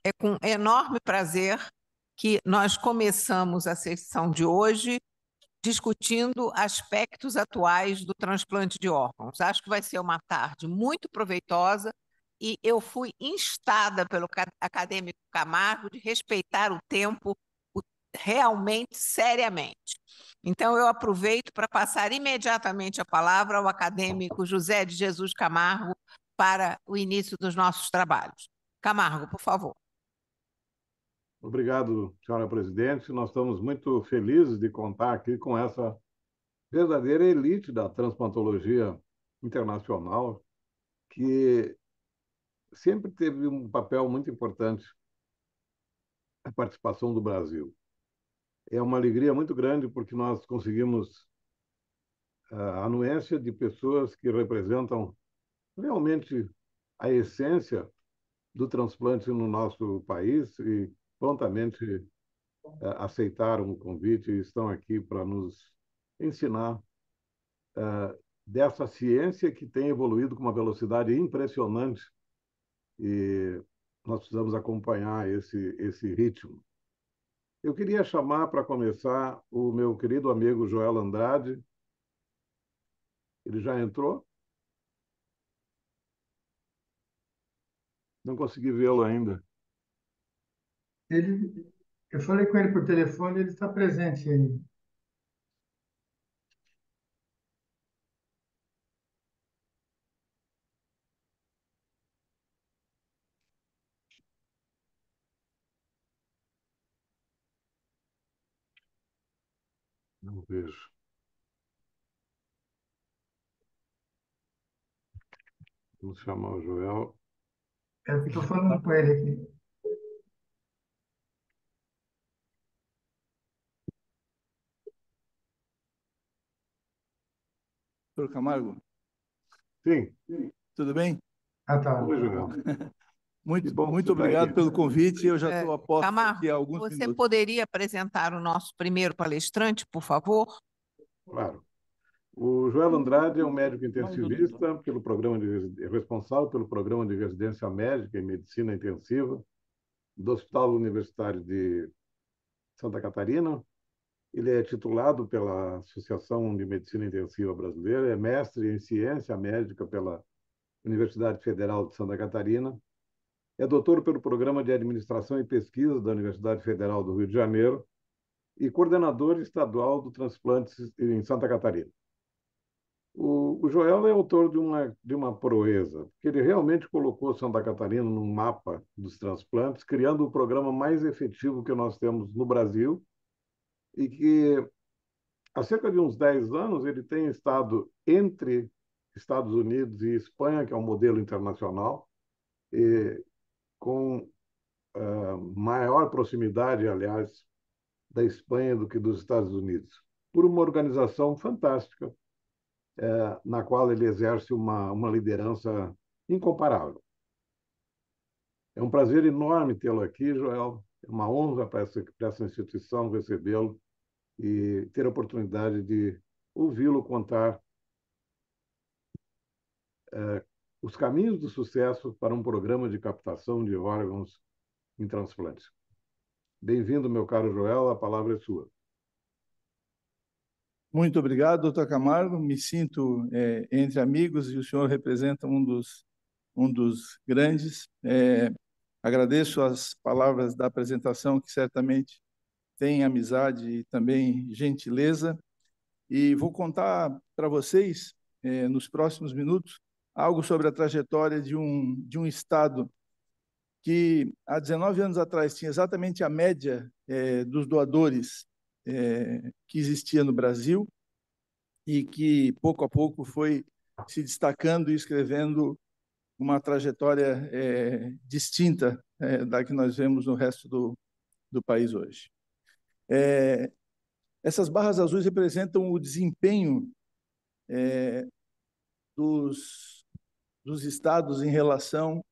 É com enorme prazer que nós começamos a sessão de hoje discutindo aspectos atuais do transplante de órgãos. Acho que vai ser uma tarde muito proveitosa e eu fui instada pelo acadêmico Camargo de respeitar o tempo realmente, seriamente. Então, eu aproveito para passar imediatamente a palavra ao acadêmico José de Jesus Camargo para o início dos nossos trabalhos. Camargo, por favor. Obrigado, senhora presidente. Nós estamos muito felizes de contar aqui com essa verdadeira elite da transplantologia internacional, que sempre teve um papel muito importante na participação do Brasil. É uma alegria muito grande porque nós conseguimos a anuência de pessoas que representam realmente a essência do transplante no nosso país e prontamente aceitaram o convite e estão aqui para nos ensinar dessa ciência que tem evoluído com uma velocidade impressionante e nós precisamos acompanhar esse ritmo. Eu queria chamar para começar o meu querido amigo Joel Andrade. Ele já entrou? Não consegui vê-lo ainda. Eu falei com ele por telefone, ele está presente aí. Não vejo. Vamos chamar o Joel. Eu estou falando com ele aqui. Doutor Camargo, Sim. tudo bem? Ah, tá. Oi, Joel. Muito obrigado pelo convite. Eu já estou a posto Camargo, aqui há alguns você minutos. poderia apresentar o nosso primeiro palestrante, por favor? Claro. O Joel Andrade é um médico intensivista responsável pelo programa de residência médica em medicina intensiva do Hospital Universitário de Santa Catarina. Ele é titulado pela Associação de Medicina Intensiva Brasileira, é mestre em ciência médica pela Universidade Federal de Santa Catarina, é doutor pelo Programa de Administração e Pesquisa da Universidade Federal do Rio de Janeiro e coordenador estadual do transplantes em Santa Catarina. O Joel é autor de uma proeza, porque ele realmente colocou Santa Catarina no mapa dos transplantes, criando o programa mais efetivo que nós temos no Brasil e que, há cerca de uns 10 anos, ele tem estado entre Estados Unidos e Espanha, que é um modelo internacional, e com maior proximidade, aliás, da Espanha do que dos Estados Unidos, por uma organização fantástica, na qual ele exerce uma liderança incomparável. É um prazer enorme tê-lo aqui, Joel. É uma honra para essa instituição recebê-lo e ter a oportunidade de ouvi-lo contar os caminhos do sucesso para um programa de captação de órgãos em transplantes. Bem-vindo, meu caro Joel, a palavra é sua. Muito obrigado, doutor Camargo. Me sinto entre amigos e o senhor representa um dos grandes. Agradeço as palavras da apresentação, que certamente tem amizade e também gentileza. E vou contar para vocês, nos próximos minutos, algo sobre a trajetória de um estado que, há 19 anos atrás, tinha exatamente a média dos doadores que existia no Brasil e que, pouco a pouco, foi se destacando e escrevendo uma trajetória distinta da que nós vemos no resto do país hoje. Essas barras azuis representam o desempenho dos estados em relação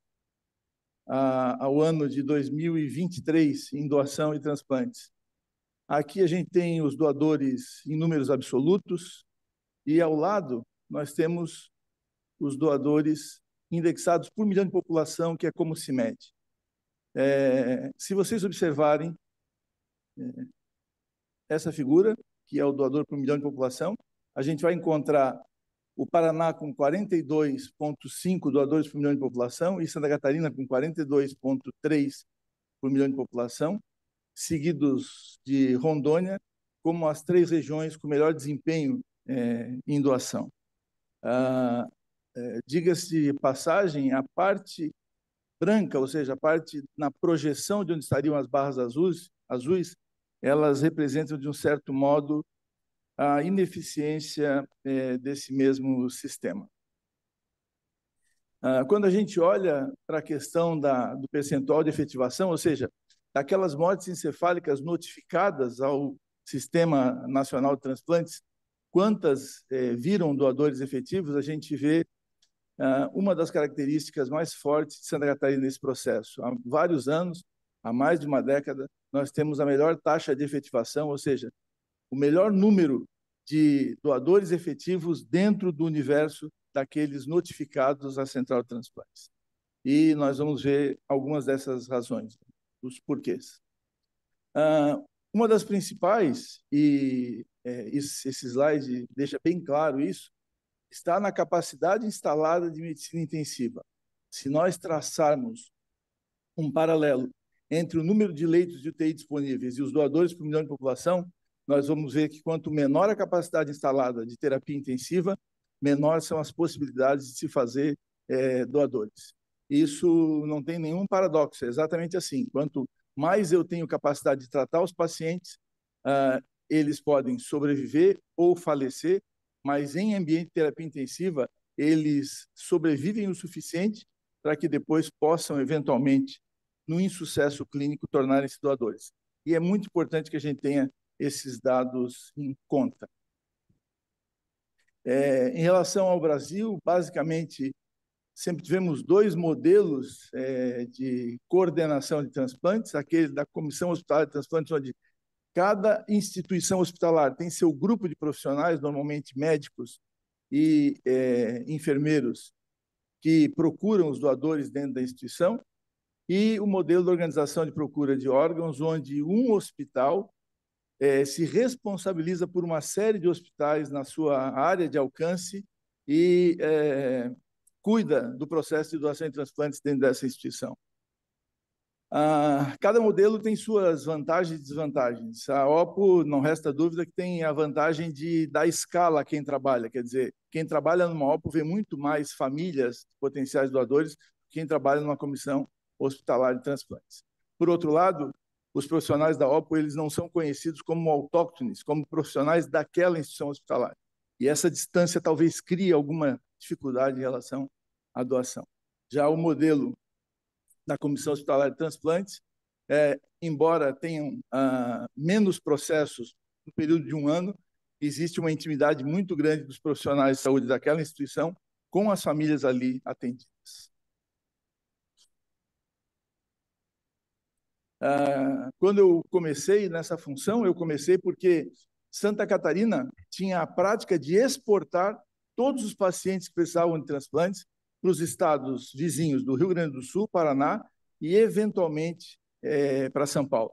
ao ano de 2023 em doação e transplantes. Aqui a gente tem os doadores em números absolutos e, ao lado, nós temos os doadores indexados por milhão de população, que é como se mede. Se vocês observarem essa figura, que é o doador por milhão de população, a gente vai encontrar o Paraná com 42,5 doadores por milhão de população e Santa Catarina com 42,3 por milhão de população, seguidos de Rondônia como as 3 regiões com melhor desempenho em doação. Diga-se de passagem, a parte branca, ou seja, a parte na projeção de onde estariam as barras azuis, elas representam, de um certo modo, a ineficiência desse mesmo sistema. Quando a gente olha para a questão do percentual de efetivação, ou seja, daquelas mortes encefálicas notificadas ao Sistema Nacional de Transplantes, quantas viram doadores efetivos, a gente vê uma das características mais fortes de Santa Catarina nesse processo. Há vários anos, há mais de uma década, nós temos a melhor taxa de efetivação, ou seja, o melhor número de doadores efetivos dentro do universo daqueles notificados à Central de Transplantes. E nós vamos ver algumas dessas razões, os porquês. Uma das principais, e esse slide deixa bem claro isso, está na capacidade instalada de medicina intensiva. Se nós traçarmos um paralelo entre o número de leitos de UTI disponíveis e os doadores por milhão de população, nós vamos ver que quanto menor a capacidade instalada de terapia intensiva, menor são as possibilidades de se fazer doadores. Isso não tem nenhum paradoxo, é exatamente assim. Quanto mais eu tenho capacidade de tratar os pacientes, eles podem sobreviver ou falecer, mas em ambiente de terapia intensiva, eles sobrevivem o suficiente para que depois possam, eventualmente, no insucesso clínico, tornarem-se doadores. E é muito importante que a gente tenha esses dados em conta. Em relação ao Brasil, basicamente, sempre tivemos 2 modelos de coordenação de transplantes, aquele da Comissão Hospitalar de Transplantes, onde cada instituição hospitalar tem seu grupo de profissionais, normalmente médicos e enfermeiros, que procuram os doadores dentro da instituição, e o modelo de organização de procura de órgãos, onde um hospital se responsabiliza por uma série de hospitais na sua área de alcance e cuida do processo de doação de transplantes dentro dessa instituição. Cada modelo tem suas vantagens e desvantagens. A OPO, não resta dúvida, que tem a vantagem de dar escala a quem trabalha. Quer dizer, quem trabalha numa OPO vê muito mais famílias potenciais doadores que quem trabalha numa comissão hospitalar de transplantes. Por outro lado, os profissionais da OPO, eles não são conhecidos como autóctones, como profissionais daquela instituição hospitalar. E essa distância talvez crie alguma dificuldade em relação à doação. Já o modelo da Comissão Hospitalar de Transplantes, embora tenham menos processos no período de 1 ano, existe uma intimidade muito grande dos profissionais de saúde daquela instituição com as famílias ali atendidas. Quando eu comecei nessa função, eu comecei porque Santa Catarina tinha a prática de exportar todos os pacientes que precisavam de transplantes para os estados vizinhos do Rio Grande do Sul, Paraná e, eventualmente, para São Paulo.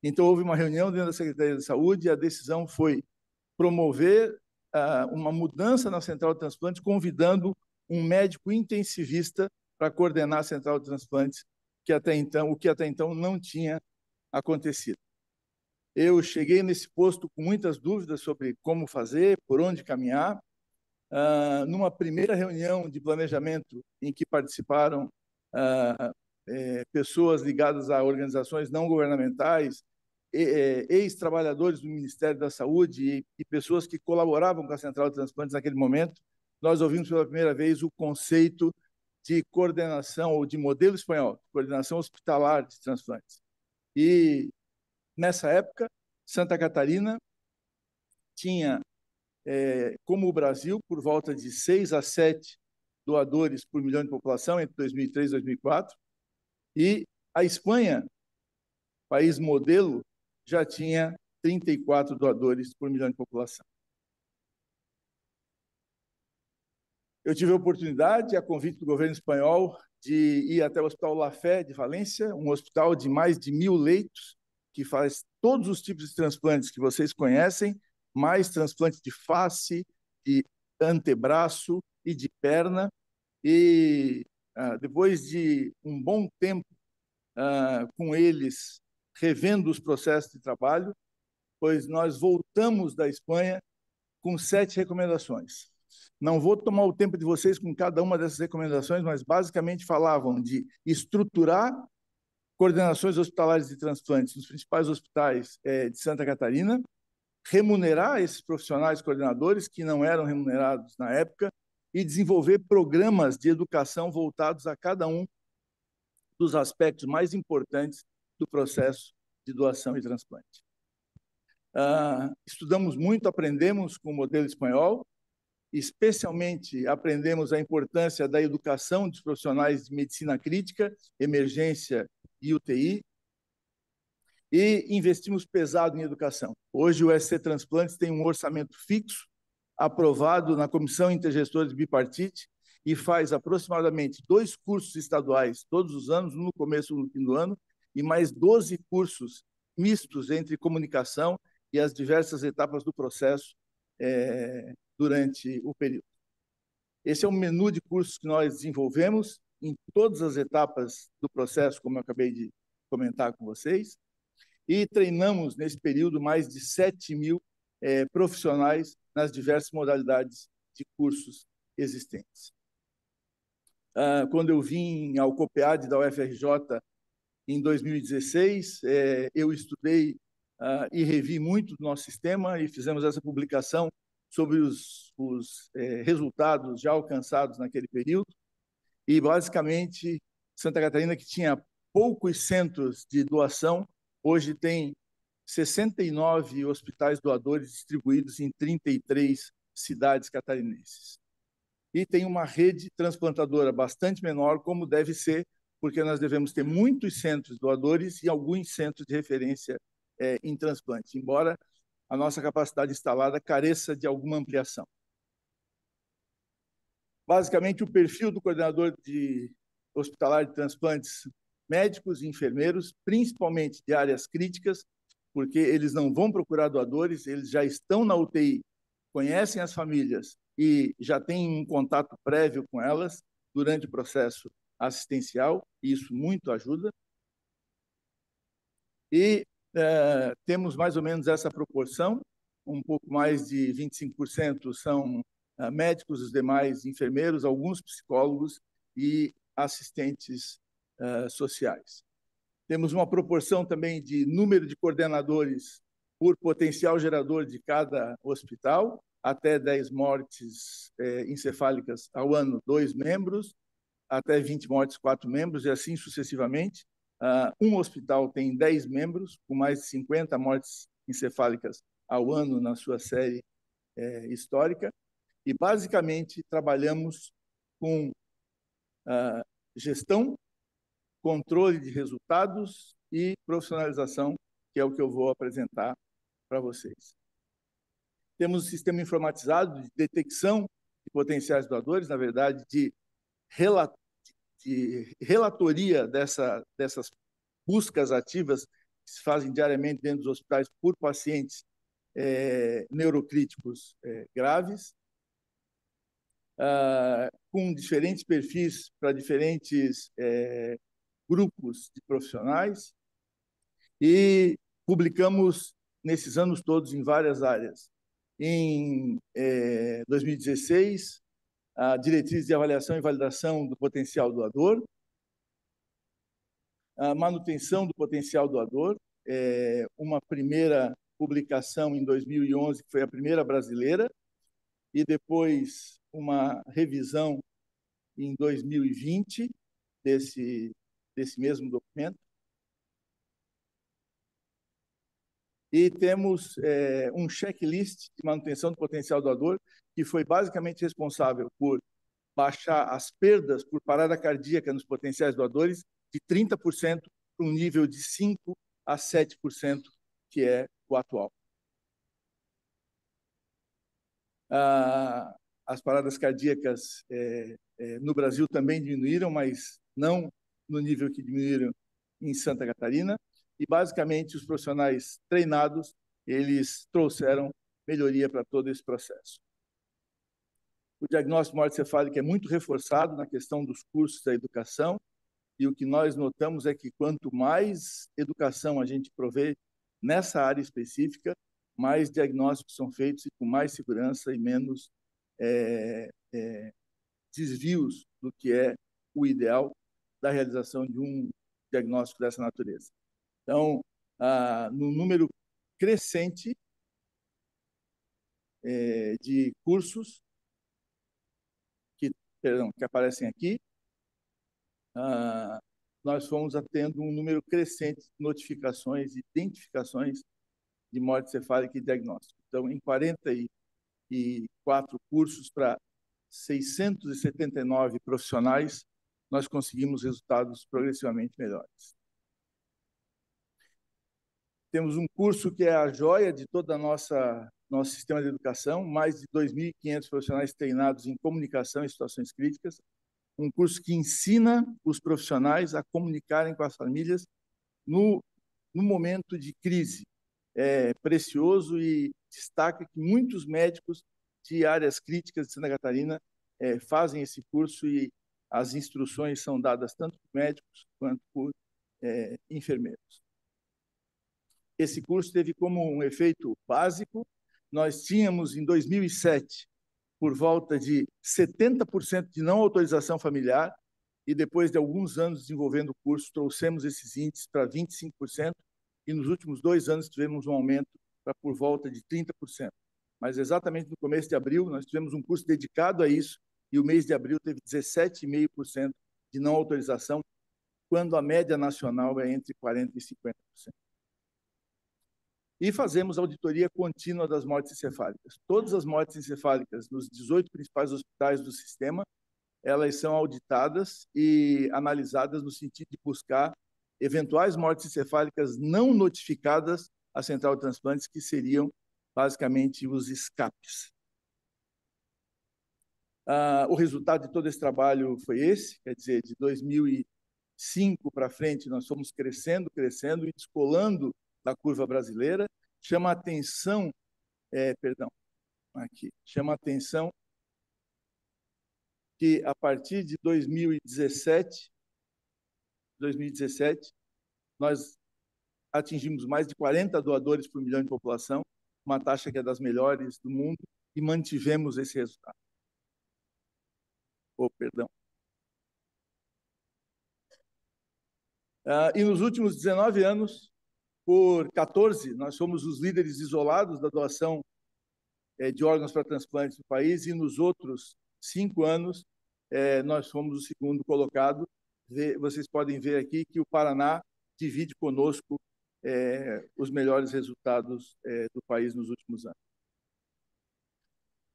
Então, houve uma reunião dentro da Secretaria de Saúde e a decisão foi promover uma mudança na Central de Transplantes, convidando um médico intensivista para coordenar a Central de Transplantes, o que até então não tinha acontecido. Eu cheguei nesse posto com muitas dúvidas sobre como fazer, por onde caminhar. Numa primeira reunião de planejamento em que participaram pessoas ligadas a organizações não governamentais, ex-trabalhadores do Ministério da Saúde e pessoas que colaboravam com a Central de Transplantes naquele momento, nós ouvimos pela primeira vez o conceito de coordenação, ou de modelo espanhol, coordenação hospitalar de transplantes. E, nessa época, Santa Catarina tinha, como o Brasil, por volta de 6 a 7 doadores por milhão de população entre 2003 e 2004, e a Espanha, país modelo, já tinha 34 doadores por milhão de população. Eu tive a oportunidade, a convite do governo espanhol, de ir até o Hospital La Fé de Valência, um hospital de mais de 1.000 leitos, que faz todos os tipos de transplantes que vocês conhecem, mais transplante de face, de antebraço e de perna. E depois de um bom tempo com eles, revendo os processos de trabalho, pois nós voltamos da Espanha com 7 recomendações. Não vou tomar o tempo de vocês com cada uma dessas recomendações, mas basicamente falavam de estruturar coordenações hospitalares de transplantes nos principais hospitais de Santa Catarina, remunerar esses profissionais coordenadores que não eram remunerados na época e desenvolver programas de educação voltados a cada um dos aspectos mais importantes do processo de doação e transplante. Estudamos muito, aprendemos com o modelo espanhol, especialmente aprendemos a importância da educação dos profissionais de medicina crítica, emergência e UTI, e investimos pesado em educação. Hoje o SC Transplantes tem um orçamento fixo, aprovado na Comissão Intergestora de Bipartite, e faz aproximadamente 2 cursos estaduais todos os anos, um no começo e um no fim do ano, e mais 12 cursos mistos entre comunicação e as diversas etapas do processo durante o período. Esse é um menu de cursos que nós desenvolvemos em todas as etapas do processo, como eu acabei de comentar com vocês, e treinamos nesse período mais de 7.000 profissionais nas diversas modalidades de cursos existentes. Quando eu vim ao COPEAD da UFRJ em 2016, eu estudei e revi muito do nosso sistema e fizemos essa publicação sobre os resultados já alcançados naquele período. E, basicamente, Santa Catarina, que tinha poucos centros de doação, hoje tem 69 hospitais doadores distribuídos em 33 cidades catarinenses. E tem uma rede transplantadora bastante menor, como deve ser, porque nós devemos ter muitos centros doadores e alguns centros de referência em transplante, embora a nossa capacidade instalada careça de alguma ampliação. Basicamente, o perfil do coordenador hospitalar de transplantes: médicos e enfermeiros, principalmente de áreas críticas, porque eles não vão procurar doadores, eles já estão na UTI, conhecem as famílias e já têm um contato prévio com elas durante o processo assistencial, e isso muito ajuda. E temos mais ou menos essa proporção, um pouco mais de 25% são médicos, os demais enfermeiros, alguns psicólogos e assistentes sociais. Temos uma proporção também de número de coordenadores por potencial gerador de cada hospital, até 10 mortes encefálicas ao ano, 2 membros, até 20 mortes, 4 membros, e assim sucessivamente. Um hospital tem 10 membros, com mais de 50 mortes encefálicas ao ano na sua série histórica, e basicamente trabalhamos com gestão, controle de resultados e profissionalização, que é o que eu vou apresentar para vocês. Temos um sistema informatizado de detecção de potenciais doadores, na verdade, de relatoria dessas buscas ativas que se fazem diariamente dentro dos hospitais por pacientes neurocríticos graves, com diferentes perfis para diferentes grupos de profissionais, e publicamos nesses anos todos em várias áreas. Em 2016, a diretriz de avaliação e validação do potencial doador, a manutenção do potencial doador, uma primeira publicação em 2011, que foi a primeira brasileira, e depois uma revisão em 2020 desse mesmo documento. E temos um checklist de manutenção do potencial doador, que foi basicamente responsável por baixar as perdas por parada cardíaca nos potenciais doadores de 30% para um nível de 5% a 7%, que é o atual. As paradas cardíacas no Brasil também diminuíram, mas não no nível que diminuíram em Santa Catarina, e basicamente os profissionais treinados, eles trouxeram melhoria para todo esse processo. O diagnóstico morte-cefálica é muito reforçado na questão dos cursos da educação, e o que nós notamos é que quanto mais educação a gente provê nessa área específica, mais diagnósticos são feitos e com mais segurança e menos desvios do que é o ideal da realização de um diagnóstico dessa natureza. Então, no número crescente de cursos que aparecem aqui, nós fomos tendo um número crescente de notificações e identificações de morte cefálica e diagnóstico. Então, em 44 cursos para 679 profissionais, nós conseguimos resultados progressivamente melhores. Temos um curso que é a joia de toda nosso sistema de educação, mais de 2.500 profissionais treinados em comunicação em situações críticas, um curso que ensina os profissionais a comunicarem com as famílias no momento de crise. É precioso e destaca que muitos médicos de áreas críticas de Santa Catarina fazem esse curso e as instruções são dadas tanto por médicos quanto por enfermeiros. Esse curso teve como um efeito básico, nós tínhamos em 2007 por volta de 70% de não autorização familiar, e depois de alguns anos desenvolvendo o curso, trouxemos esses índices para 25%, e nos últimos 2 anos tivemos um aumento para por volta de 30%. Mas exatamente no começo de abril, nós tivemos um curso dedicado a isso, e o mês de abril teve 17,5% de não autorização, quando a média nacional é entre 40% e 50%. E fazemos auditoria contínua das mortes encefálicas. Todas as mortes encefálicas nos 18 principais hospitais do sistema, elas são auditadas e analisadas no sentido de buscar eventuais mortes encefálicas não notificadas à central de transplantes, que seriam basicamente os escapes. O resultado de todo esse trabalho foi esse, quer dizer, de 2005 para frente, nós fomos crescendo e descolando da curva brasileira. Chama a atenção, chama a atenção que a partir de 2017, nós atingimos mais de 40 doadores por milhão de população, uma taxa que é das melhores do mundo, e mantivemos esse resultado. E nos últimos 19 anos, por 14, nós somos os líderes isolados da doação de órgãos para transplante no país, e nos outros 5 anos, nós fomos o segundo colocado. Vocês podem ver aqui que o Paraná divide conosco os melhores resultados do país nos últimos anos.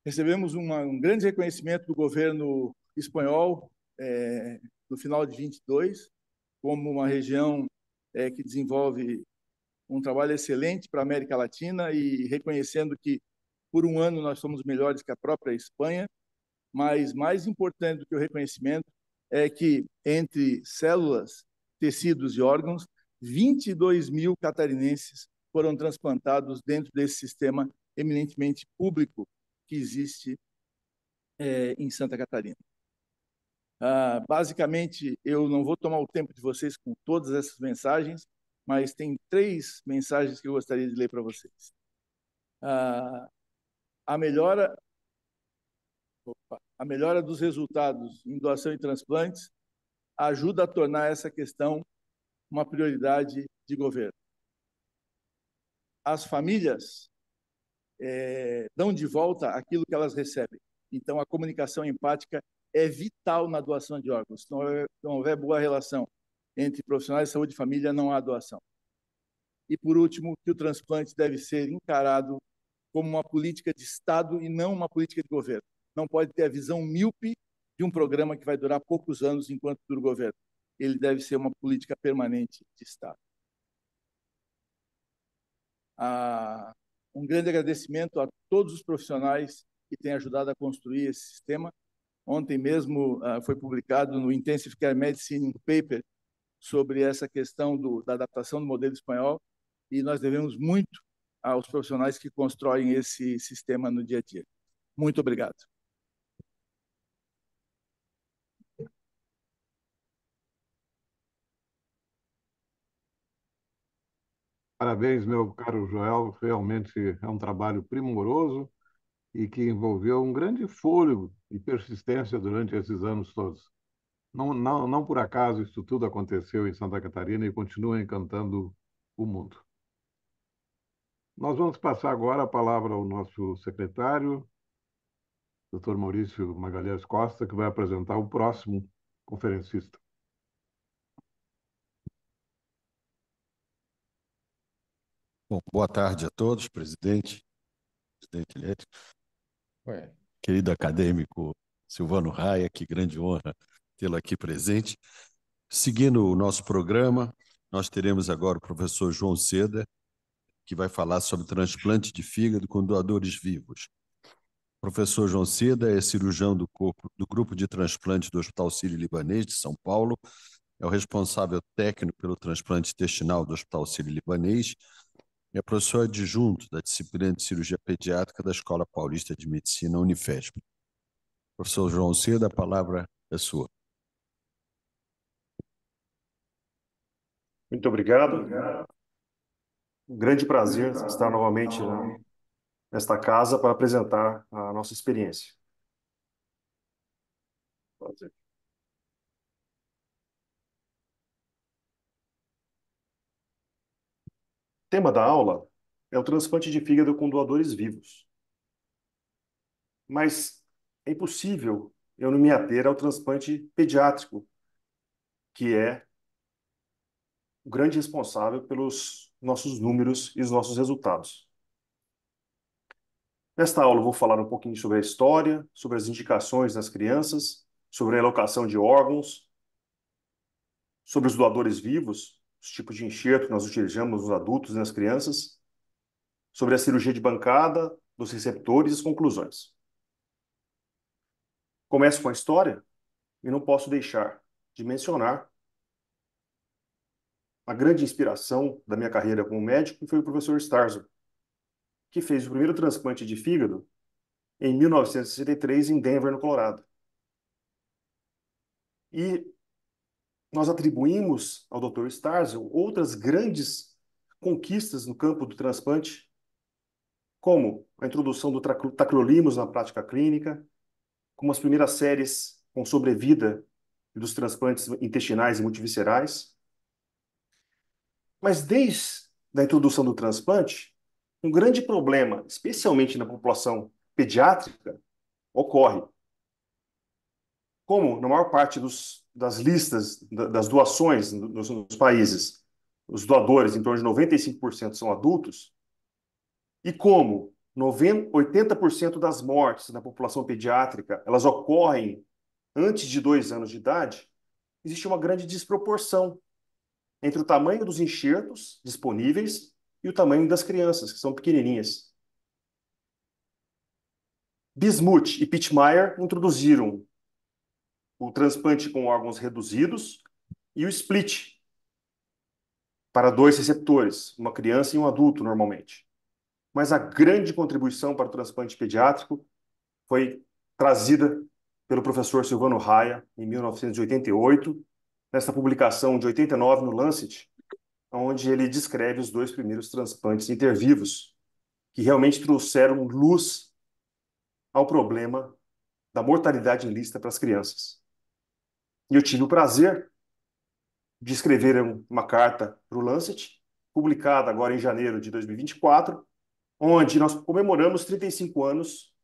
Recebemos um grande reconhecimento do governo espanhol no final de 22, como uma região que desenvolve um trabalho excelente para a América Latina, e reconhecendo que por um ano nós somos melhores que a própria Espanha, mas mais importante do que o reconhecimento é que entre células, tecidos e órgãos, 22.000 catarinenses foram transplantados dentro desse sistema eminentemente público que existe em Santa Catarina. Basicamente, eu não vou tomar o tempo de vocês com todas essas mensagens, mas tem 3 mensagens que eu gostaria de ler para vocês. A melhora dos resultados em doação e transplantes ajuda a tornar essa questão uma prioridade de governo. As famílias dão de volta aquilo que elas recebem. Então, a comunicação empática é vital na doação de órgãos. Se não houver boa relação entre profissionais de saúde e família, não há doação. E, por último, que o transplante deve ser encarado como uma política de Estado e não uma política de governo. Não pode ter a visão míope de um programa que vai durar poucos anos enquanto dura o governo. Ele deve ser uma política permanente de Estado. Um grande agradecimento a todos os profissionais que têm ajudado a construir esse sistema. Ontem mesmo foi publicado no Intensive Care Medicine um paper sobre essa questão da adaptação do modelo espanhol, e nós devemos muito aos profissionais que constroem esse sistema no dia a dia. Muito obrigado. Parabéns, meu caro Joel. Realmente é um trabalho primoroso e que envolveu um grande fôlego e persistência durante esses anos todos. Não por acaso isso tudo aconteceu em Santa Catarina e continua encantando o mundo. Nós vamos passar agora a palavra ao nosso secretário, Dr. Maurício Magalhães Costa, que vai apresentar o próximo conferencista. Bom, boa tarde a todos, presidente eleito, querido acadêmico Silvano Raia, que grande honra tê-lo aqui presente. Seguindo o nosso programa, nós teremos agora o professor João Seda, que vai falar sobre transplante de fígado com doadores vivos. O professor João Seda é cirurgião do grupo de transplante do Hospital Sírio-Libanês de São Paulo, é o responsável técnico pelo transplante intestinal do Hospital Sírio-Libanês, é professor adjunto da disciplina de cirurgia pediátrica da Escola Paulista de Medicina, Unifesp. Professor João Seda, a palavra é sua. Muito obrigado. Um grande prazer estar novamente nesta casa para apresentar a nossa experiência. Prazer. O tema da aula é o transplante de fígado com doadores vivos. Mas é impossível eu não me ater ao transplante pediátrico, que é o grande responsável pelos nossos números e os nossos resultados. Nesta aula eu vou falar um pouquinho sobre a história, sobre as indicações nas crianças, sobre a alocação de órgãos, sobre os doadores vivos, os tipos de enxerto que nós utilizamos nos adultos e nas crianças, sobre a cirurgia de bancada, dos receptores e as conclusões. Começo com a história e não posso deixar de mencionar a grande inspiração da minha carreira como médico, que foi o professor Starzo, que fez o primeiro transplante de fígado em 1963 em Denver, no Colorado. E nós atribuímos ao Dr. Starzo outras grandes conquistas no campo do transplante, como a introdução do tacrolimus na prática clínica, como as primeiras séries com sobrevida dos transplantes intestinais e multiviscerais. Mas desde a introdução do transplante, um grande problema, especialmente na população pediátrica, ocorre. Como na maior parte das listas das doações nos países, os doadores, em torno de 95% são adultos, e como 80% das mortes na população pediátrica elas ocorrem antes de 2 anos de idade, existe uma grande desproporção entre o tamanho dos enxertos disponíveis e o tamanho das crianças, que são pequenininhas. Bismuth e Pittmeyer introduziram o transplante com órgãos reduzidos e o split para 2 receptores, uma criança e um adulto, normalmente. Mas a grande contribuição para o transplante pediátrico foi trazida pelo professor Silvano Raia, em 1988, nessa publicação de 89 no Lancet, onde ele descreve os 2 primeiros transplantes intervivos, que realmente trouxeram luz ao problema da mortalidade ilícita para as crianças. E eu tive o prazer de escrever uma carta para o Lancet, publicada agora em janeiro de 2024, onde nós comemoramos 35 anos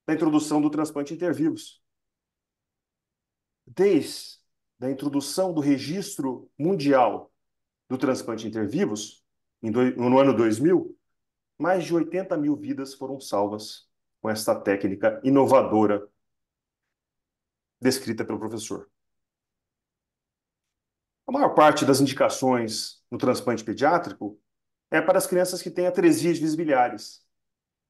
da introdução do transplante intervivos. Desde a introdução do registro mundial do transplante intervivos, no ano 2000, mais de 80 mil vidas foram salvas com esta técnica inovadora descrita pelo professor. A maior parte das indicações no transplante pediátrico é para as crianças que têm atresias visibiliares.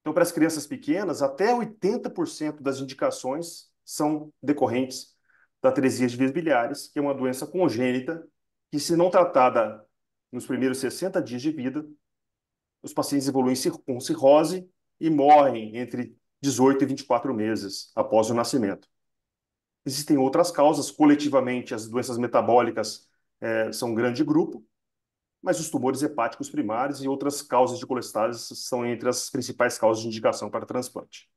Então, para as crianças pequenas, até 80% das indicações são decorrentes da atresia de vias biliares, que é uma doença congênita que, se não tratada nos primeiros 60 dias de vida, os pacientes evoluem com cirrose e morrem entre 18 e 24 meses após o nascimento. Existem outras causas, coletivamente as doenças metabólicas são um grande grupo, mas os tumores hepáticos primários e outras causas de colestase são entre as principais causas de indicação para transplante.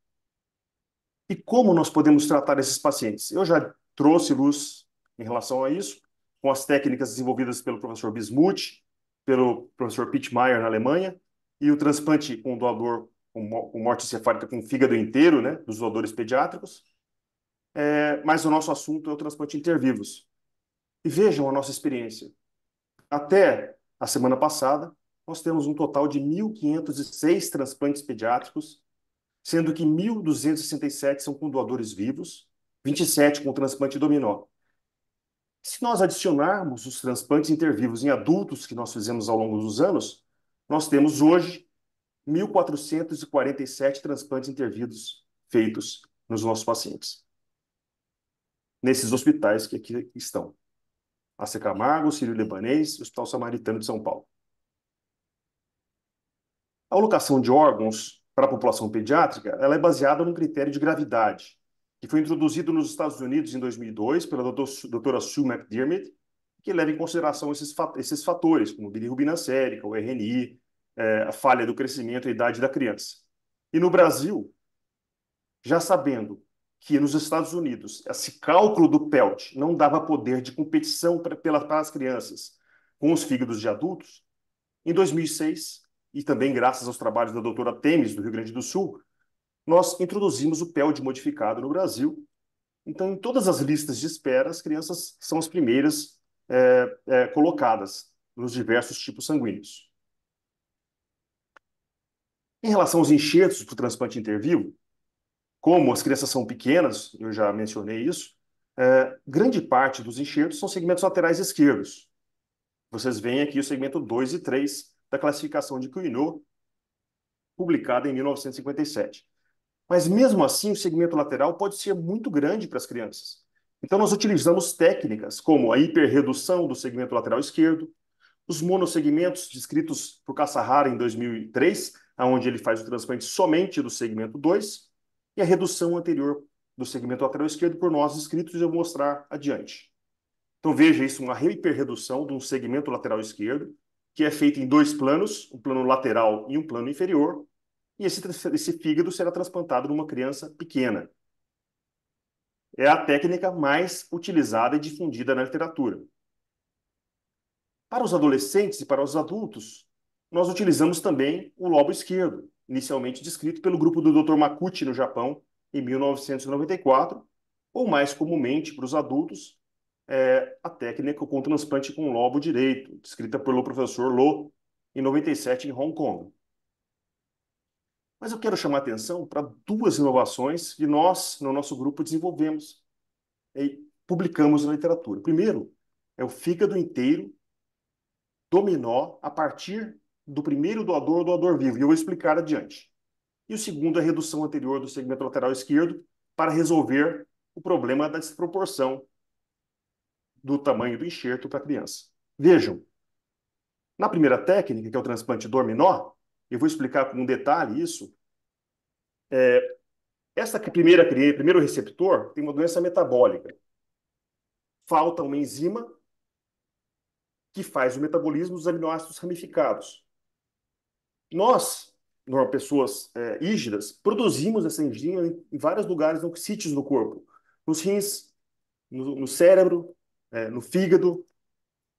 E como nós podemos tratar esses pacientes? Eu já trouxe luz em relação a isso, com as técnicas desenvolvidas pelo professor Bismuth, pelo professor Pittmeyer na Alemanha, e o transplante com doador com morte encefálica com fígado inteiro, né, dos doadores pediátricos. Mas o nosso assunto é o transplante intervivos. E vejam a nossa experiência. Até a semana passada, nós temos um total de 1.506 transplantes pediátricos, sendo que 1.267 são com doadores vivos, 27 com transplante dominó. Se nós adicionarmos os transplantes intervivos em adultos que nós fizemos ao longo dos anos, nós temos hoje 1.447 transplantes intervivos feitos nos nossos pacientes. Nesses hospitais que aqui estão. AC Camargo, Sírio-Libanês e Hospital Samaritano de São Paulo. A alocação de órgãos para a população pediátrica ela é baseada num critério de gravidade, que foi introduzido nos Estados Unidos em 2002 pela doutora Sue McDermott, que leva em consideração esses fatores, como bilirrubina sérica, o RNI, a falha do crescimento e a idade da criança. E no Brasil, já sabendo que nos Estados Unidos esse cálculo do PELT não dava poder de competição para as crianças com os fígados de adultos, em 2006, e também graças aos trabalhos da doutora Temes, do Rio Grande do Sul, nós introduzimos o PELT modificado no Brasil. Então, em todas as listas de espera, as crianças são as primeiras colocadas nos diversos tipos sanguíneos. Em relação aos enxertos para o transplante intervivo, como as crianças são pequenas, eu já mencionei isso, grande parte dos enxertos são segmentos laterais esquerdos. Vocês veem aqui o segmento 2 e 3 da classificação de Quinault, publicada em 1957. Mas, mesmo assim, o segmento lateral pode ser muito grande para as crianças. Então, nós utilizamos técnicas como a hiperredução do segmento lateral esquerdo, os monossegmentos descritos por Cassahara em 2003, onde ele faz o transplante somente do segmento 2, e a redução anterior do segmento lateral esquerdo por nós descritos, e eu vou mostrar adiante. Então, veja isso, uma hiperredução de um segmento lateral esquerdo, que é feita em dois planos, um plano lateral e um plano inferior, e esse fígado será transplantado numa criança pequena. É a técnica mais utilizada e difundida na literatura. Para os adolescentes e para os adultos, nós utilizamos também o lobo esquerdo, inicialmente descrito pelo grupo do Dr. Makuchi no Japão, em 1994, ou mais comumente para os adultos, a técnica com transplante com lobo direito, descrita pelo professor Lo, em 97, em Hong Kong. Mas eu quero chamar a atenção para duas inovações que nós, no nosso grupo, desenvolvemos e publicamos na literatura. Primeiro, é o fígado inteiro dominó a partir do primeiro doador vivo, e eu vou explicar adiante. E o segundo é a redução anterior do segmento lateral esquerdo para resolver o problema da desproporção do tamanho do enxerto para a criança. Vejam, na primeira técnica, que é o transplante dominó, eu vou explicar com um detalhe isso. Primeiro receptor tem uma doença metabólica. Falta uma enzima que faz o metabolismo dos aminoácidos ramificados. Nós, pessoas rígidas, produzimos essa enzima em vários lugares, sítios no corpo. Nos rins, no cérebro, no fígado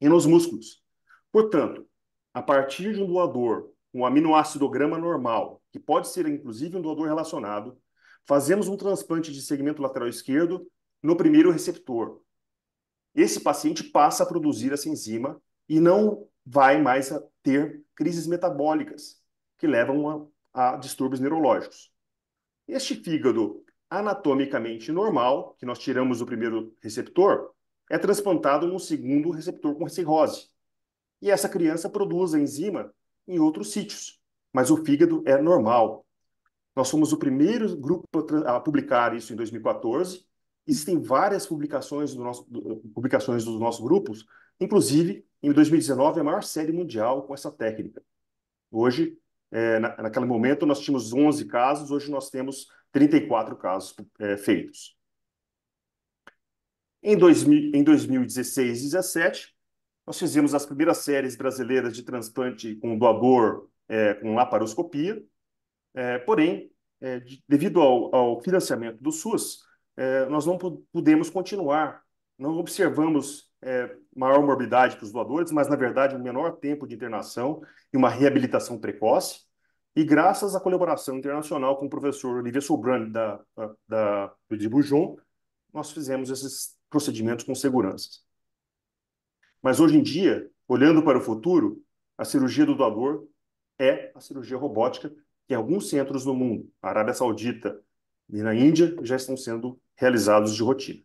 e nos músculos. Portanto, a partir de um doador, um aminoacidograma normal, que pode ser inclusive um doador relacionado, fazemos um transplante de segmento lateral esquerdo no primeiro receptor. Esse paciente passa a produzir essa enzima e não vai mais a ter crises metabólicas, que levam a distúrbios neurológicos. Este fígado anatomicamente normal, que nós tiramos do primeiro receptor, é transplantado num segundo receptor com cirrose. E essa criança produz a enzima em outros sítios, mas o fígado é normal. Nós fomos o primeiro grupo a publicar isso em 2014, Existem várias publicações dos nossos grupos, inclusive, em 2019, a maior série mundial com essa técnica. Hoje, naquele momento, nós tínhamos 11 casos, hoje nós temos 34 casos feitos. Em 2016 e 2017, nós fizemos as primeiras séries brasileiras de transplante com doador com laparoscopia, porém, devido ao financiamento do SUS, nós não pudemos continuar, não observamos maior morbidade para os doadores, mas, na verdade, um menor tempo de internação e uma reabilitação precoce, e graças à colaboração internacional com o professor Olivier Soubrane, de Bujon, nós fizemos esses procedimentos com segurança. Mas hoje em dia, olhando para o futuro, a cirurgia do doador é a cirurgia robótica que em alguns centros no mundo, na Arábia Saudita e na Índia, já estão sendo realizados de rotina.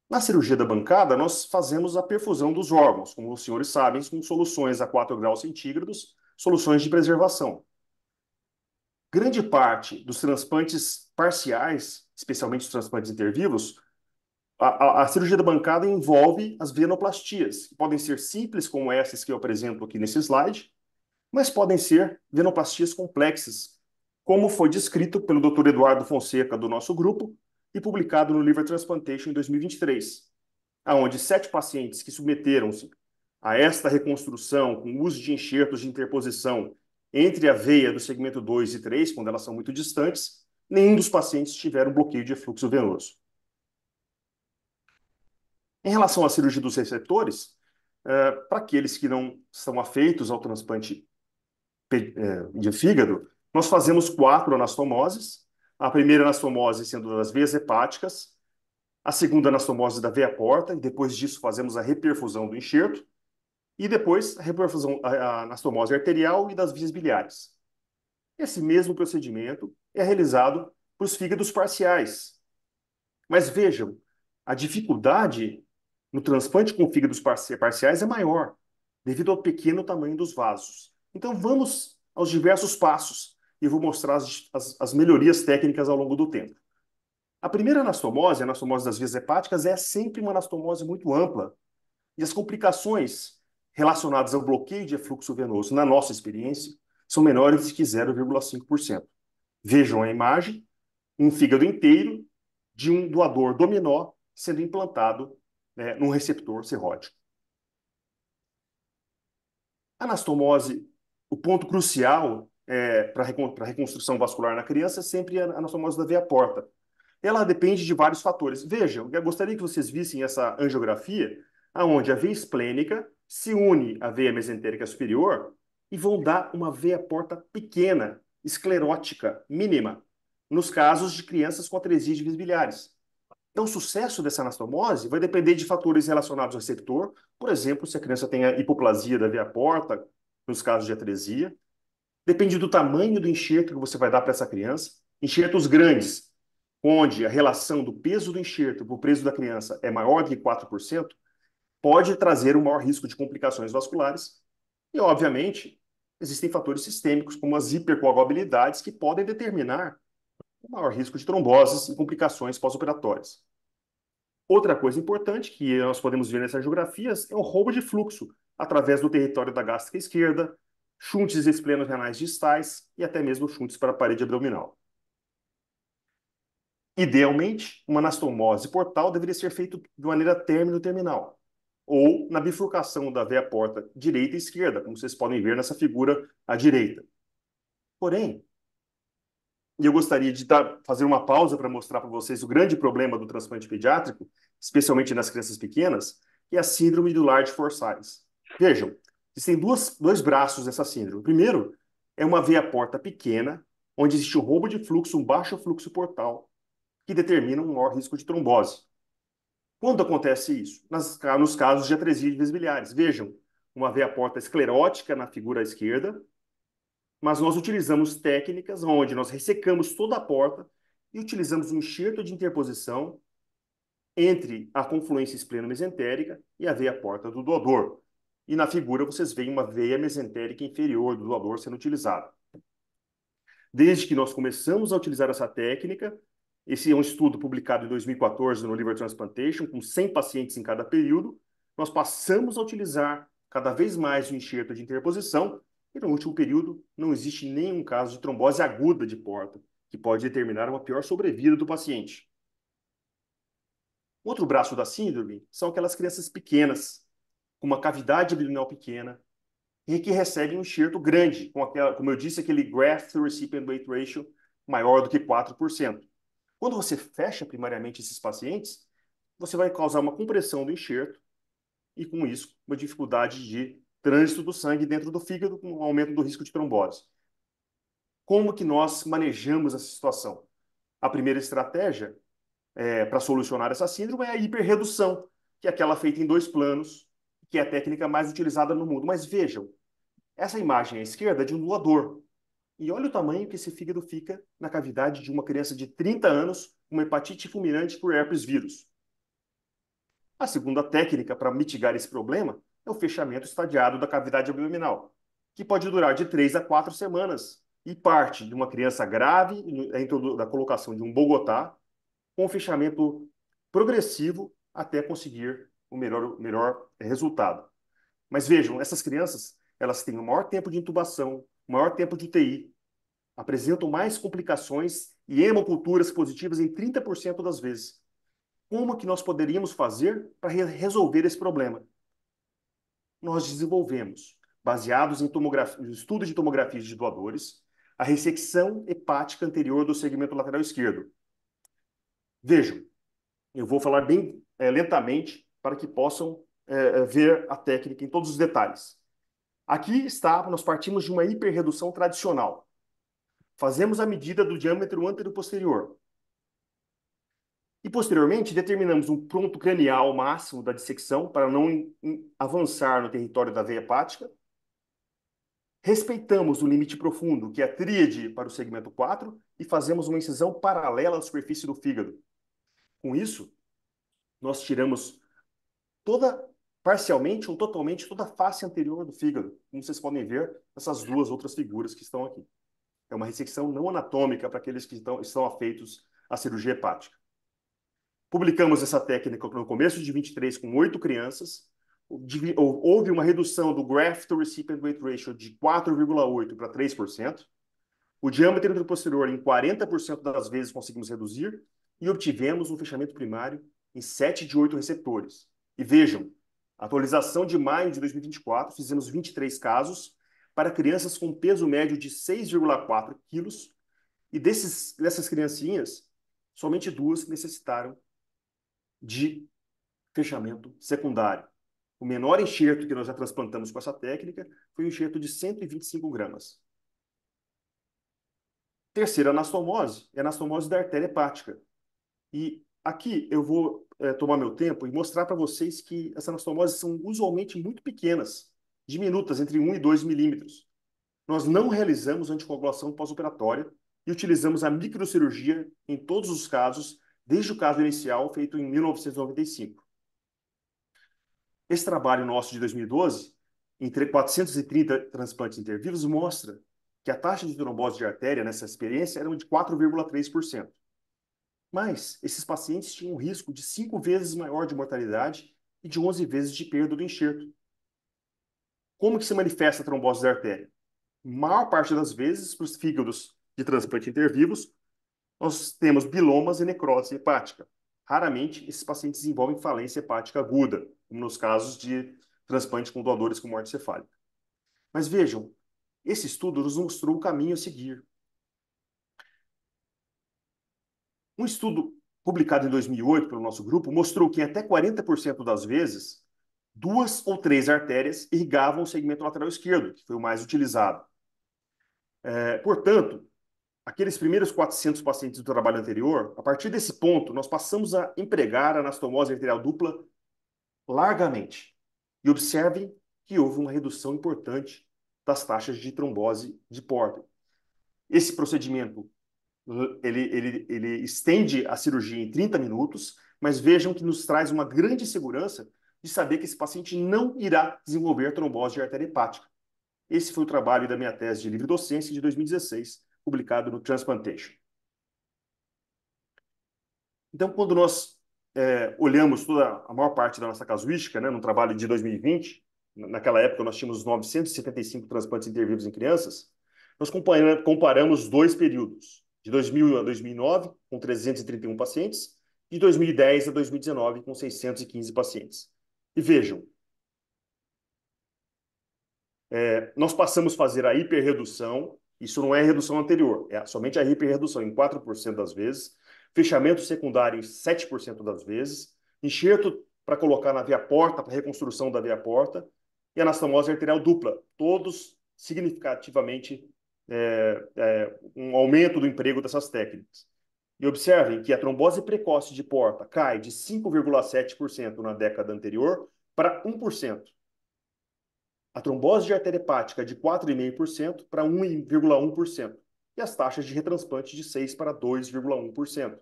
Na cirurgia da bancada, nós fazemos a perfusão dos órgãos, como os senhores sabem, com soluções a 4 graus centígrados, soluções de preservação. Grande parte dos transplantes parciais, especialmente os transplantes intervivos, a cirurgia da bancada envolve as venoplastias, que podem ser simples, como essas que eu apresento aqui nesse slide, mas podem ser venoplastias complexas, como foi descrito pelo Dr. Eduardo Fonseca, do nosso grupo, e publicado no Liver Transplantation em 2023, onde 7 pacientes que submeteram-se a esta reconstrução com uso de enxertos de interposição entre a veia do segmento 2 e 3, quando elas são muito distantes, nenhum dos pacientes tiveram bloqueio de efluxo venoso. Em relação à cirurgia dos receptores, para aqueles que não são afeitos ao transplante de fígado, nós fazemos 4 anastomoses. A primeira anastomose sendo das veias hepáticas, a segunda anastomose da veia porta, e depois disso fazemos a reperfusão do enxerto, e depois a anastomose arterial e das vias biliares. Esse mesmo procedimento é realizado para os fígados parciais. Mas vejam, a dificuldade no transplante com fígados parciais é maior, devido ao pequeno tamanho dos vasos. Então vamos aos diversos passos e vou mostrar as melhorias técnicas ao longo do tempo. A primeira anastomose, a anastomose das vias hepáticas, é sempre uma anastomose muito ampla. E as complicações relacionadas ao bloqueio de efluxo venoso, na nossa experiência, são menores que 0,5%. Vejam a imagem, um fígado inteiro de um doador dominó sendo implantado num receptor cirrótico. A anastomose, o ponto crucial para a reconstrução vascular na criança é sempre a anastomose da veia porta. Ela depende de vários fatores. Vejam, eu gostaria que vocês vissem essa angiografia, onde a veia esplênica se une à veia mesentérica superior e vão dar uma veia porta pequena, esclerótica, mínima, nos casos de crianças com atresia de vias biliares. Então, o sucesso dessa anastomose vai depender de fatores relacionados ao receptor, por exemplo, se a criança tem a hipoplasia da veia porta, nos casos de atresia. Depende do tamanho do enxerto que você vai dar para essa criança. Enxertos grandes, onde a relação do peso do enxerto para o peso da criança é maior de 4%, pode trazer um maior risco de complicações vasculares. E, obviamente, existem fatores sistêmicos, como as hipercoagulabilidades, que podem determinar o maior risco de tromboses e complicações pós-operatórias. Outra coisa importante que nós podemos ver nessas geografias é o roubo de fluxo através do território da gástrica esquerda, shunts esplenos renais distais e até mesmo shunts para a parede abdominal. Idealmente, uma anastomose portal deveria ser feita de maneira término-terminal, ou na bifurcação da veia porta direita e esquerda, como vocês podem ver nessa figura à direita. Porém, eu gostaria de fazer uma pausa para mostrar para vocês o grande problema do transplante pediátrico, especialmente nas crianças pequenas, que é a síndrome do Large Forsyth. Vejam, existem dois braços dessa síndrome. O primeiro é uma veia porta pequena, onde existe um roubo de fluxo, um baixo fluxo portal, que determina um maior risco de trombose. Quando acontece isso? Nos casos de atresia de vias biliares. Vejam, uma veia porta esclerótica na figura à esquerda, mas nós utilizamos técnicas onde nós ressecamos toda a porta e utilizamos um enxerto de interposição entre a confluência espleno-mesentérica e a veia porta do doador. E na figura vocês veem uma veia mesentérica inferior do doador sendo utilizada. Desde que nós começamos a utilizar essa técnica, Esse é um estudo publicado em 2014 no Liver Transplantation, com 100 pacientes em cada período. Nós passamos a utilizar cada vez mais o enxerto de interposição e no último período não existe nenhum caso de trombose aguda de porta, que pode determinar uma pior sobrevida do paciente. Outro braço da síndrome são aquelas crianças pequenas, com uma cavidade abdominal pequena, e que recebem um enxerto grande, com aquela, como eu disse, aquele graft to recipient weight ratio maior do que 4%. Quando você fecha primariamente esses pacientes, você vai causar uma compressão do enxerto e, com isso, uma dificuldade de trânsito do sangue dentro do fígado, com um aumento do risco de trombose. Como que nós manejamos essa situação? A primeira estratégia para solucionar essa síndrome é a hiperredução, que é aquela feita em 2 planos, que é a técnica mais utilizada no mundo. Mas vejam, essa imagem à esquerda é de um doador. E olha o tamanho que esse fígado fica na cavidade de uma criança de 30 anos com uma hepatite fulminante por herpes vírus. A segunda técnica para mitigar esse problema é o fechamento estadiado da cavidade abdominal, que pode durar de 3 a 4 semanas e parte de uma criança grave, da colocação de um Bogotá, com fechamento progressivo até conseguir o melhor resultado. Mas vejam, essas crianças, elas têm o maior tempo de intubação, o maior tempo de UTI, apresentam mais complicações e hemoculturas positivas em 30% das vezes. Como que nós poderíamos fazer para resolver esse problema? Nós desenvolvemos, baseados em estudos de tomografias de doadores, a ressecção hepática anterior do segmento lateral esquerdo. Vejam, eu vou falar bem lentamente para que possam ver a técnica em todos os detalhes. Aqui está, nós partimos de uma hiperredução tradicional. Fazemos a medida do diâmetro antero-posterior. E, posteriormente, determinamos um ponto cranial máximo da dissecção para não avançar no território da veia hepática. Respeitamos o limite profundo, que é a tríade para o segmento 4, e fazemos uma incisão paralela à superfície do fígado. Com isso, nós tiramos parcialmente ou totalmente, toda a face anterior do fígado, como vocês podem ver nessas duas outras figuras que estão aqui. É uma ressecção não anatômica para aqueles que estão afeitos à cirurgia hepática. Publicamos essa técnica no começo de 23 com 8 crianças. Houve uma redução do graft to recipient weight ratio de 4,8% para 3%. O diâmetro anteroposterior em 40% das vezes conseguimos reduzir e obtivemos um fechamento primário em 7 de 8 receptores. E vejam, atualização de maio de 2024, fizemos 23 casos para crianças com peso médio de 6,4 quilos e dessas criancinhas, somente 2 necessitaram de fechamento secundário. O menor enxerto que nós já transplantamos com essa técnica foi um enxerto de 125 gramas. Terceira anastomose é a anastomose da artéria hepática. E aqui eu vou tomar meu tempo e mostrar para vocês que essas anastomoses são usualmente muito pequenas, diminutas, entre 1 e 2 milímetros. Nós não realizamos anticoagulação pós-operatória e utilizamos a microcirurgia em todos os casos, desde o caso inicial, feito em 1995. Esse trabalho nosso de 2012, entre 430 transplantes intervivos, mostra que a taxa de trombose de artéria nessa experiência era de 4,3%. Mas esses pacientes tinham um risco de 5 vezes maior de mortalidade e de 11 vezes de perda do enxerto. Como que se manifesta a trombose da artéria? Maior parte das vezes, para os fígados de transplante intervivos, nós temos bilomas e necrose hepática. Raramente, esses pacientes desenvolvem falência hepática aguda, como nos casos de transplante com doadores com morte cefálica. Mas vejam, esse estudo nos mostrou o caminho a seguir. Um estudo publicado em 2008 pelo nosso grupo mostrou que até 40% das vezes, 2 ou 3 artérias irrigavam o segmento lateral esquerdo, que foi o mais utilizado. Portanto, aqueles primeiros 400 pacientes do trabalho anterior, a partir desse ponto, nós passamos a empregar a anastomose arterial dupla largamente. E observem que houve uma redução importante das taxas de trombose de porta. Esse procedimento, ele estende a cirurgia em 30 minutos, mas vejam que nos traz uma grande segurança de saber que esse paciente não irá desenvolver trombose de artéria hepática. Esse foi o trabalho da minha tese de livre docência de 2016, publicado no Transplantation. Então, quando nós olhamos toda a maior parte da nossa casuística, né, no trabalho de 2020, naquela época nós tínhamos 975 transplantes intervivos em crianças, nós comparamos dois períodos, de 2000 a 2009, com 331 pacientes, de 2010 a 2019, com 615 pacientes. E vejam, nós passamos a fazer a hiperredução, isso não é redução anterior, é somente a hiperredução em 4% das vezes, fechamento secundário em 7% das vezes, enxerto para colocar na via-porta, para reconstrução da via-porta, e anastomose arterial dupla, todos significativamente um aumento do emprego dessas técnicas. E observem que a trombose precoce de porta cai de 5,7% na década anterior para 1%. A trombose de artéria hepática de 4,5% para 1,1%. E as taxas de retransplante de 6% para 2,1%.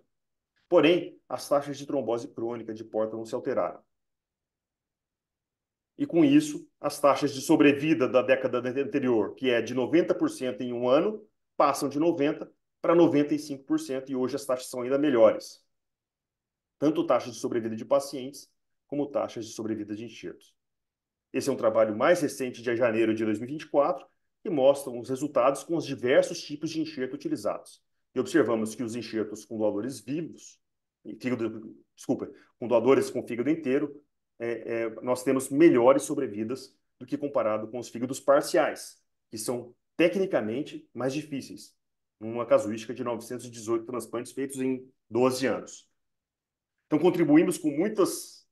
Porém, as taxas de trombose crônica de porta não se alteraram. E com isso, as taxas de sobrevida da década anterior, que é de 90% em um ano, passam de 90% para 95%, e hoje as taxas são ainda melhores. Tanto taxas de sobrevida de pacientes, como taxas de sobrevida de enxertos. Esse é um trabalho mais recente de janeiro de 2024, que mostra os resultados com os diversos tipos de enxerto utilizados. E observamos que os enxertos com doadores vivos, com doadores com fígado inteiro, nós temos melhores sobrevidas do que comparado com os fígados parciais, que são tecnicamente mais difíceis, numa casuística de 918 transplantes feitos em 12 anos. Então, contribuímos com muitas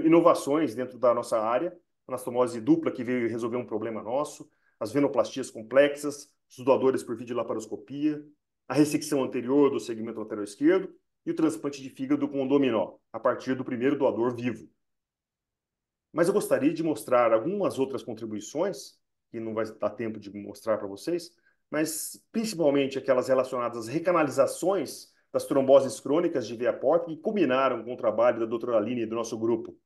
inovações dentro da nossa área, anastomose dupla, que veio resolver um problema nosso, as venoplastias complexas, os doadores por videolaparoscopia, a ressecção anterior do segmento lateral esquerdo e o transplante de fígado com dominó, a partir do primeiro doador vivo. Mas eu gostaria de mostrar algumas outras contribuições, que não vai dar tempo de mostrar para vocês, mas principalmente aquelas relacionadas às recanalizações das tromboses crônicas de veia porta, que culminaram com o trabalho da doutora Aline e do nosso grupo,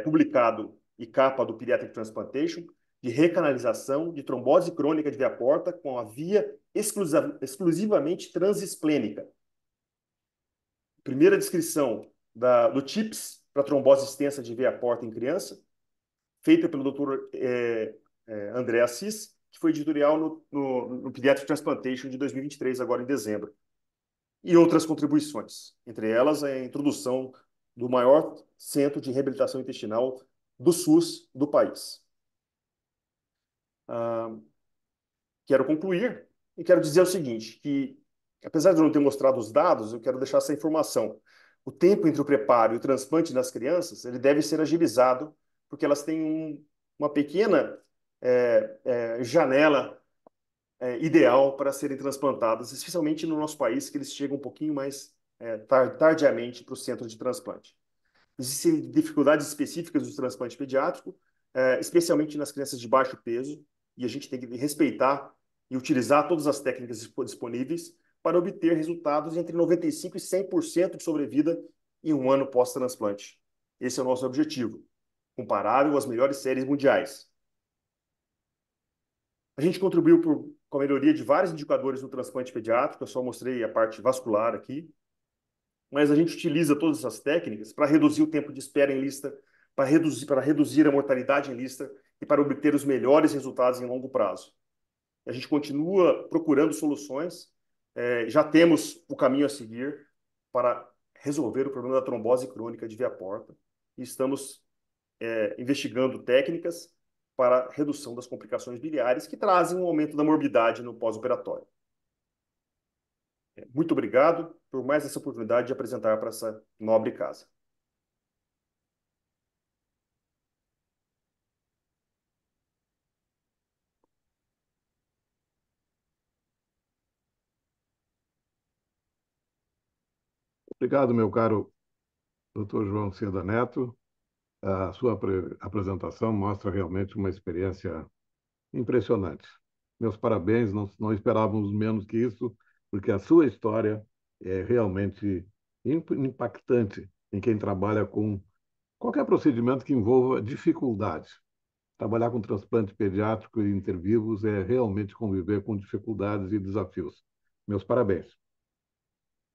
publicado e capa do Pediatric Transplantation, de recanalização de trombose crônica de veia porta com a via exclusivamente transesplênica. Primeira descrição do TIPS para trombose extensa de veia porta em criança, feita pelo doutor André Assis, que foi editorial no Pediatric Transplantation de 2023, agora em dezembro. E outras contribuições, entre elas a introdução do maior centro de reabilitação intestinal do SUS do país. Quero concluir e quero dizer o seguinte, que apesar de eu não ter mostrado os dados, eu quero deixar essa informação. O tempo entre o preparo e o transplante das crianças, ele deve ser agilizado, porque elas têm uma pequena janela ideal para serem transplantadas, especialmente no nosso país, que eles chegam um pouquinho mais tardiamente para o centro de transplante. Existem dificuldades específicas do transplante pediátrico, especialmente nas crianças de baixo peso, e a gente tem que respeitar e utilizar todas as técnicas disponíveis para obter resultados entre 95% e 100% de sobrevida em um ano pós-transplante. Esse é o nosso objetivo, comparável às melhores séries mundiais. A gente contribuiu com a melhoria de vários indicadores no transplante pediátrico, eu só mostrei a parte vascular aqui, mas a gente utiliza todas essas técnicas para reduzir o tempo de espera em lista, para reduzir a mortalidade em lista e para obter os melhores resultados em longo prazo. A gente continua procurando soluções, já temos o caminho a seguir para resolver o problema da trombose crônica de veia porta e estamos investigando técnicas para redução das complicações biliares que trazem um aumento da morbidade no pós-operatório. Muito obrigado por mais essa oportunidade de apresentar para essa nobre casa. Obrigado, meu caro Dr. João Seda Neto. A sua apresentação mostra realmente uma experiência impressionante. Meus parabéns, não esperávamos menos que isso, porque a sua história é realmente impactante em quem trabalha com qualquer procedimento que envolva dificuldade. Trabalhar com transplante pediátrico e intervivos é realmente conviver com dificuldades e desafios. Meus parabéns.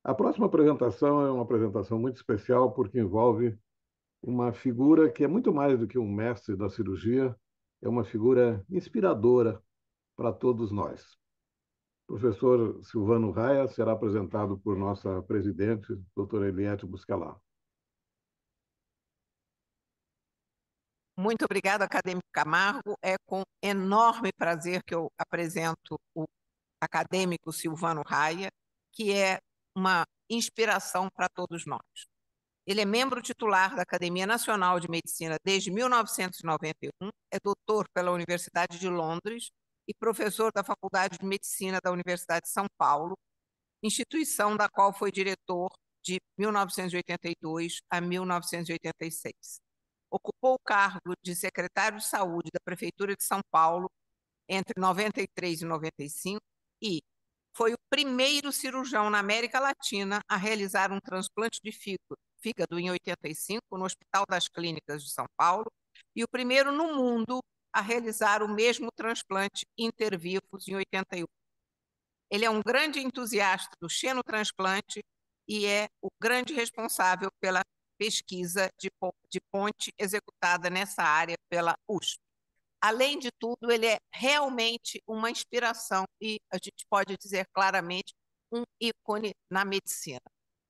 A próxima apresentação é uma apresentação muito especial porque envolve uma figura que é muito mais do que um mestre da cirurgia, é uma figura inspiradora para todos nós. O professor Silvano Raia será apresentado por nossa presidente, doutora Eliette Buscalat. Muito obrigada, acadêmico Camargo. É com enorme prazer que eu apresento o acadêmico Silvano Raia, que é uma inspiração para todos nós. Ele é membro titular da Academia Nacional de Medicina desde 1991, é doutor pela Universidade de Londres e professor da Faculdade de Medicina da Universidade de São Paulo, instituição da qual foi diretor de 1982 a 1986. Ocupou o cargo de secretário de Saúde da Prefeitura de São Paulo entre 93 e 95 e foi o primeiro cirurgião na América Latina a realizar um transplante de fígado em 85 no Hospital das Clínicas de São Paulo e o primeiro no mundo a realizar o mesmo transplante intervivos em 81. Ele é um grande entusiasta do xenotransplante e é o grande responsável pela pesquisa de ponte executada nessa área pela USP. Além de tudo, ele é realmente uma inspiração e, a gente pode dizer claramente, um ícone na medicina.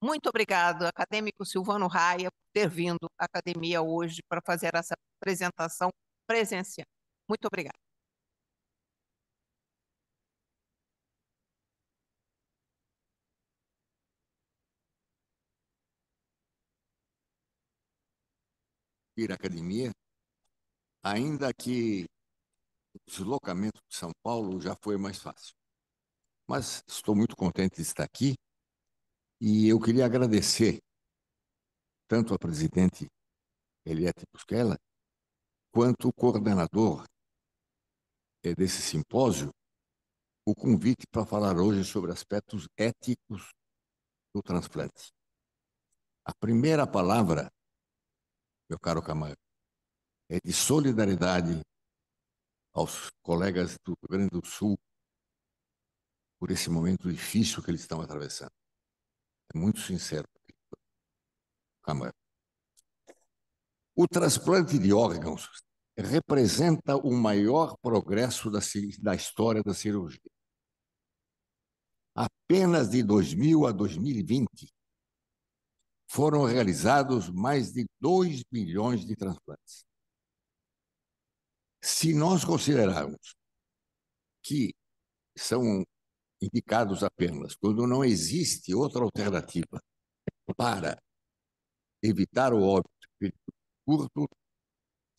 Muito obrigado, acadêmico Silvano Raia, por ter vindo à academia hoje para fazer essa apresentação presencial. Muito obrigada. Ir à academia, ainda que o deslocamento de São Paulo já foi mais fácil. Mas estou muito contente de estar aqui e eu queria agradecer tanto a presidente Eliette Buscalat quanto o coordenador desse simpósio o convite para falar hoje sobre aspectos éticos do transplante. A primeira palavra, meu caro Camargo, é de solidariedade aos colegas do Rio Grande do Sul por esse momento difícil que eles estão atravessando. É muito sincero, Camargo. O transplante de órgãos representa o maior progresso da história da cirurgia. Apenas de 2000 a 2020, foram realizados mais de 2 milhões de transplantes. Se nós considerarmos que são indicados apenas quando não existe outra alternativa para evitar o óbito em período curto,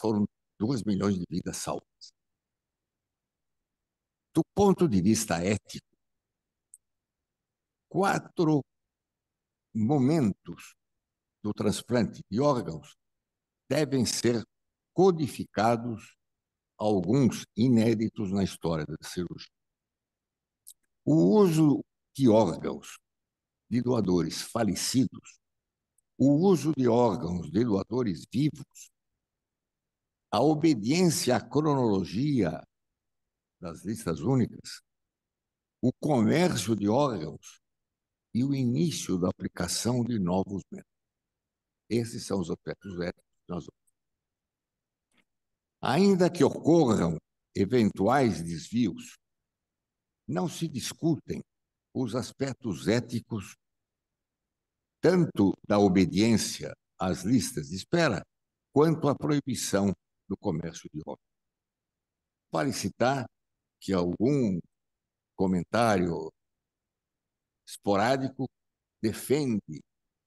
foram 2 milhões de vidas salvas. Do ponto de vista ético, 4 momentos do transplante de órgãos devem ser codificados, alguns inéditos na história da cirurgia. O uso de órgãos de doadores falecidos, o uso de órgãos de doadores vivos, a obediência à cronologia das listas únicas, o comércio de órgãos e o início da aplicação de novos métodos. Esses são os aspectos éticos que nós vamos. Ainda que ocorram eventuais desvios, não se discutem os aspectos éticos tanto da obediência às listas de espera, quanto à proibição do comércio de órgãos. Vale citar que algum comentário esporádico defende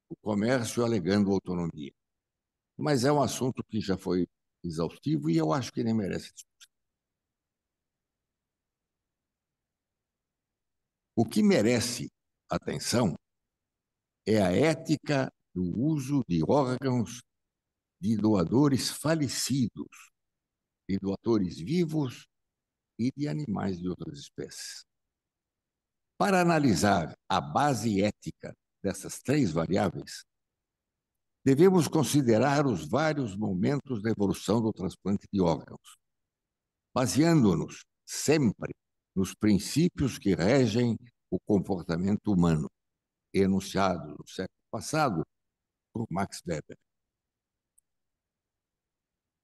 o comércio alegando autonomia. Mas é um assunto que já foi exaustivo e eu acho que nem merece discussão. O que merece atenção é a ética do uso de órgãos de doadores falecidos, de doadores vivos e de animais de outras espécies. Para analisar a base ética dessas 3 variáveis, devemos considerar os vários momentos da evolução do transplante de órgãos, baseando-nos sempre nos princípios que regem o comportamento humano, enunciado no século passado por Max Weber.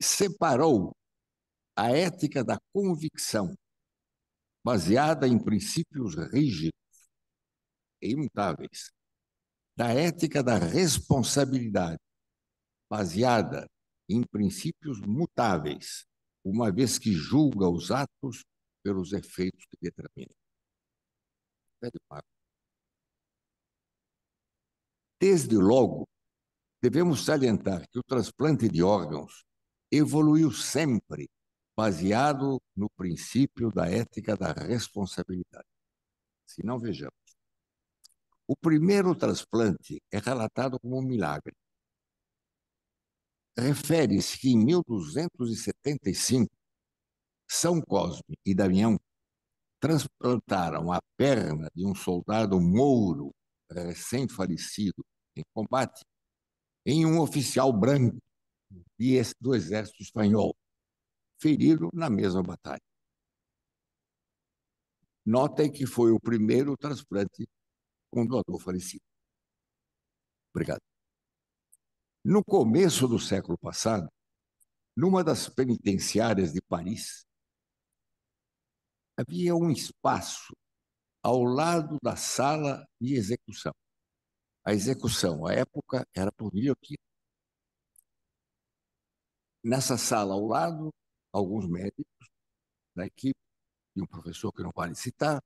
Separou a ética da convicção, baseada em princípios rígidos e imutáveis, da ética da responsabilidade, baseada em princípios mutáveis, uma vez que julga os atos pelos efeitos que determinam. Desde logo, devemos salientar que o transplante de órgãos evoluiu sempre baseado no princípio da ética da responsabilidade. Se não, vejamos. O primeiro transplante é relatado como um milagre. Refere-se que em 1275, São Cosme e Damião transplantaram a perna de um soldado mouro recém-falecido em combate em um oficial branco do exército espanhol, ferido na mesma batalha. Notem que foi o primeiro transplante com doador falecido. Obrigado. No começo do século passado, numa das penitenciárias de Paris, havia um espaço ao lado da sala de execução. A execução, à época, era por guilhotina. Nessa sala, ao lado, alguns médicos da equipe e um professor que não vale citar,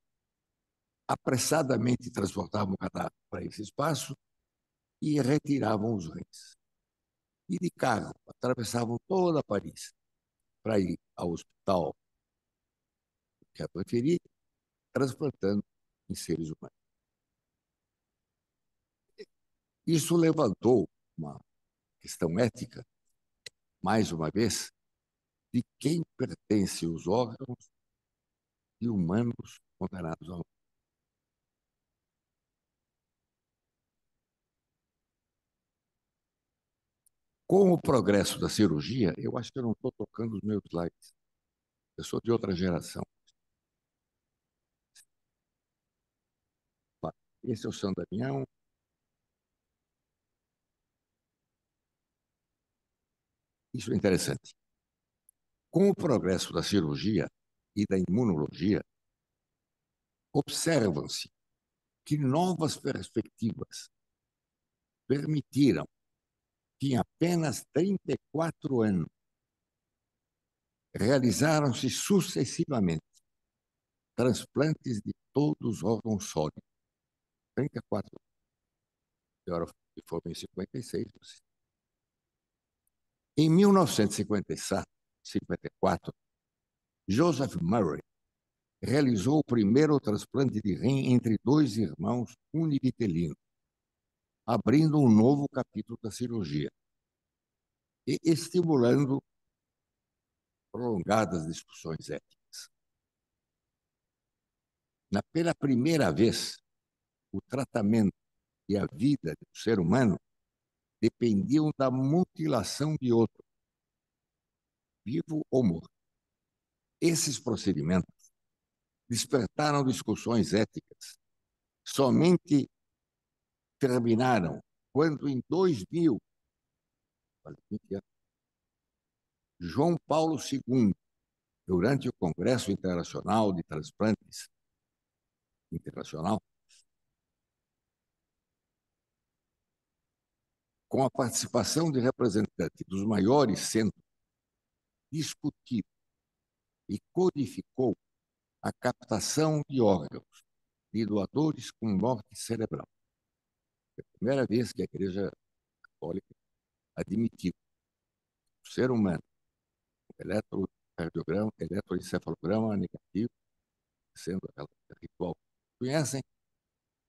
apressadamente transportavam o cadáver para esse espaço e retiravam os rins. E de carro, atravessavam toda Paris para ir ao hospital que a preferir, transplantando em seres humanos. Isso levantou uma questão ética, mais uma vez, de quem pertencem os órgãos de humanos condenados à morte. Com o progresso da cirurgia, eu acho que eu não estou tocando os meus slides. Eu sou de outra geração. Esse é o São Damião. Isso é interessante. Com o progresso da cirurgia e da imunologia, observam-se que novas perspectivas permitiram que em apenas 34 anos realizaram-se sucessivamente transplantes de todos os órgãos sólidos. 34 anos. Agora foram em 56. Em 1954, Joseph Murray realizou o primeiro transplante de rim entre dois irmãos univitelinos, abrindo um novo capítulo da cirurgia e estimulando prolongadas discussões éticas. Pela primeira vez, o tratamento e a vida do ser humano dependiam da mutilação de outro, vivo ou morto. Esses procedimentos despertaram discussões éticas. Somente terminaram quando, em 2000, João Paulo II, durante o Congresso Internacional de Transplantes Internacional, com a participação de representantes dos maiores centros, discutiu e codificou a captação de órgãos de doadores com morte cerebral. É a primeira vez que a Igreja Católica admitiu o ser humano com eletrocardiograma, eletroencefalograma negativo, sendo aquela ritual que conhecem,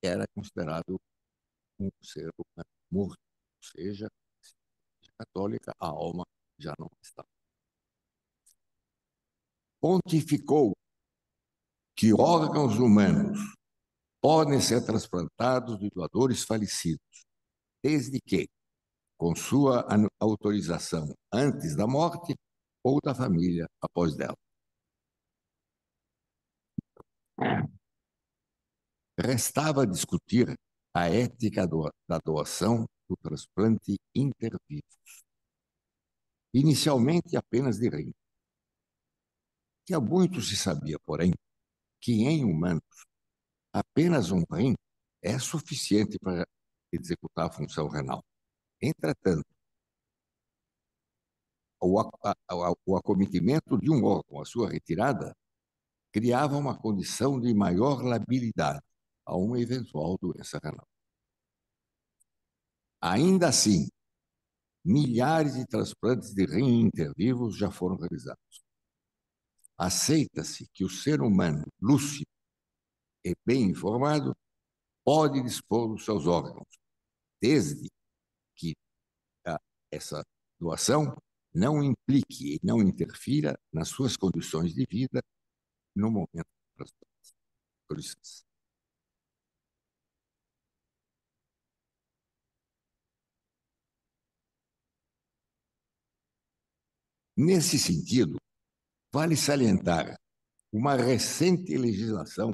era considerado um ser humano morto, ou seja, católica, a alma já não está. Pontificou que órgãos humanos podem ser transplantados de doadores falecidos, desde que, com sua autorização antes da morte ou da família após dela. Restava discutir a ética da doação do transplante intervivos, inicialmente apenas de rim. Que há muito se sabia, porém, que em humanos apenas um rim é suficiente para executar a função renal. Entretanto, o acometimento de um órgão, a sua retirada, criava uma condição de maior labilidade a uma eventual doença renal. Ainda assim, milhares de transplantes de rim intervivos já foram realizados. Aceita-se que o ser humano lúcido e bem informado pode dispor dos seus órgãos, desde que essa doação não implique e não interfira nas suas condições de vida no momento do transplante. Com licença. Nesse sentido, vale salientar uma recente legislação.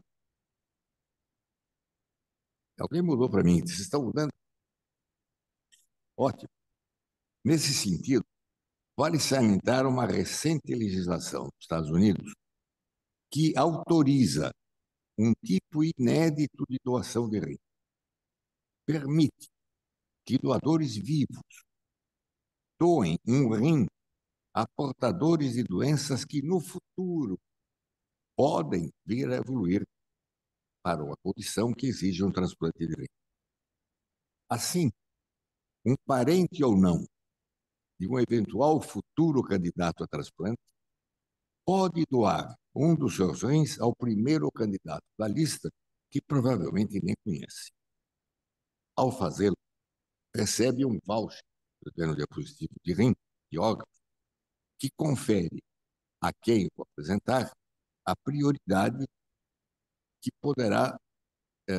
Alguém mudou para mim, vocês estão mudando? Ótimo. Nesse sentido, vale salientar uma recente legislação dos Estados Unidos que autoriza um tipo inédito de doação de rim. Permite que doadores vivos doem um rim a portadores de doenças que no futuro podem vir a evoluir para uma condição que exige um transplante de rim. Assim, um parente ou não de um eventual futuro candidato a transplante pode doar um dos seus rins ao primeiro candidato da lista que provavelmente nem conhece. Ao fazê-lo, recebe um voucher do diapositivo de rim, de órgão, que confere a quem o apresentar a prioridade que poderá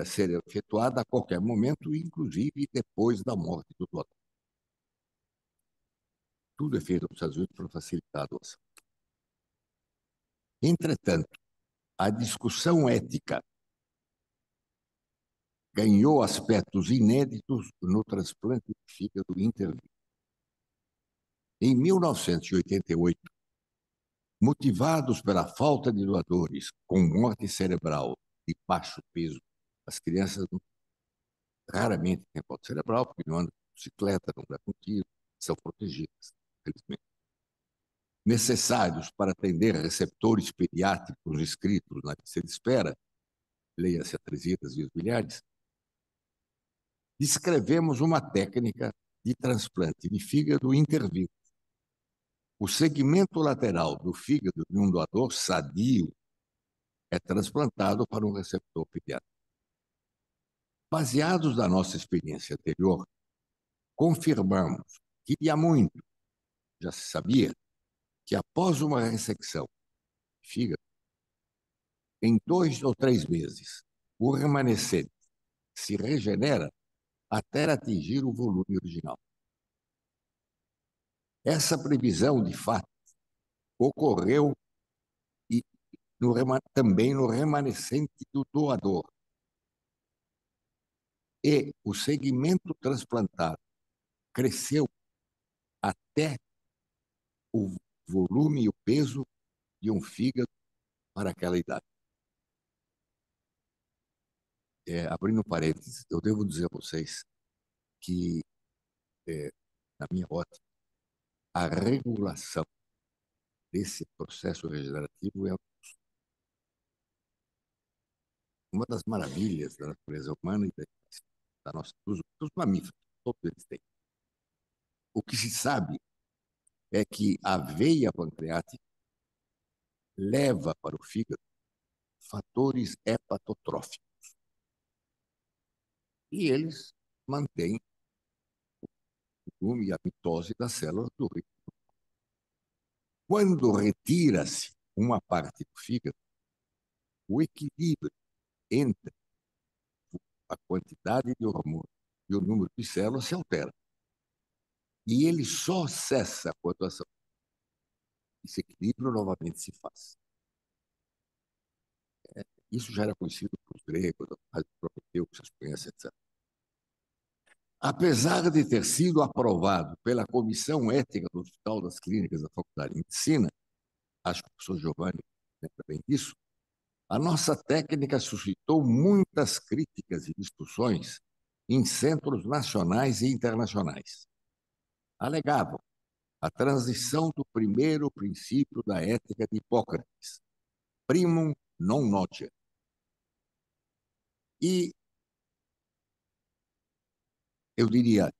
ser efetuada a qualquer momento, inclusive depois da morte do doador. Tudo é feito nos Estados Unidos para facilitar a doação. Entretanto, a discussão ética ganhou aspectos inéditos no transplante de fígado intervivo. Em 1988, motivados pela falta de doadores com morte cerebral de baixo peso, as crianças raramente têm morte cerebral, porque não andam de bicicleta, não levam tiro, são protegidas, felizmente. Necessários para atender receptores pediátricos inscritos na lista de espera, leia-se atresias e os bilhares, descrevemos uma técnica de transplante de fígado intervivo. O segmento lateral do fígado de um doador sadio é transplantado para um receptor pediátrico. Baseados na nossa experiência anterior, confirmamos que há muito já se sabia que após uma ressecção de fígado, em 2 ou 3 meses, o remanescente se regenera até atingir o volume original. Essa previsão, de fato, ocorreu também no remanescente do doador. E o segmento transplantado cresceu até o volume e o peso de um fígado para aquela idade. Abrindo parênteses, eu devo dizer a vocês que, na minha ótica, a regulação desse processo regenerativo é uma das maravilhas da natureza humana e dos mamíferos, todos eles têm. O que se sabe é que a veia pancreática leva para o fígado fatores hepatotróficos. E eles mantêm o volume e a mitose das células do rim. Quando retira-se uma parte do fígado, o equilíbrio entre a quantidade de hormônio e o número de células se altera. E ele só cessa quando esse equilíbrio novamente se faz. Isso já era conhecido pelos gregos, Prometeu, que vocês conhecem, etc. Apesar de ter sido aprovado pela Comissão Ética do Hospital das Clínicas da Faculdade de Medicina, acho que o professor Giovanni lembra bem disso, a nossa técnica suscitou muitas críticas e discussões em centros nacionais e internacionais. Alegavam a transição do primeiro princípio da ética de Hipócrates, primum non nocere. E eu diria,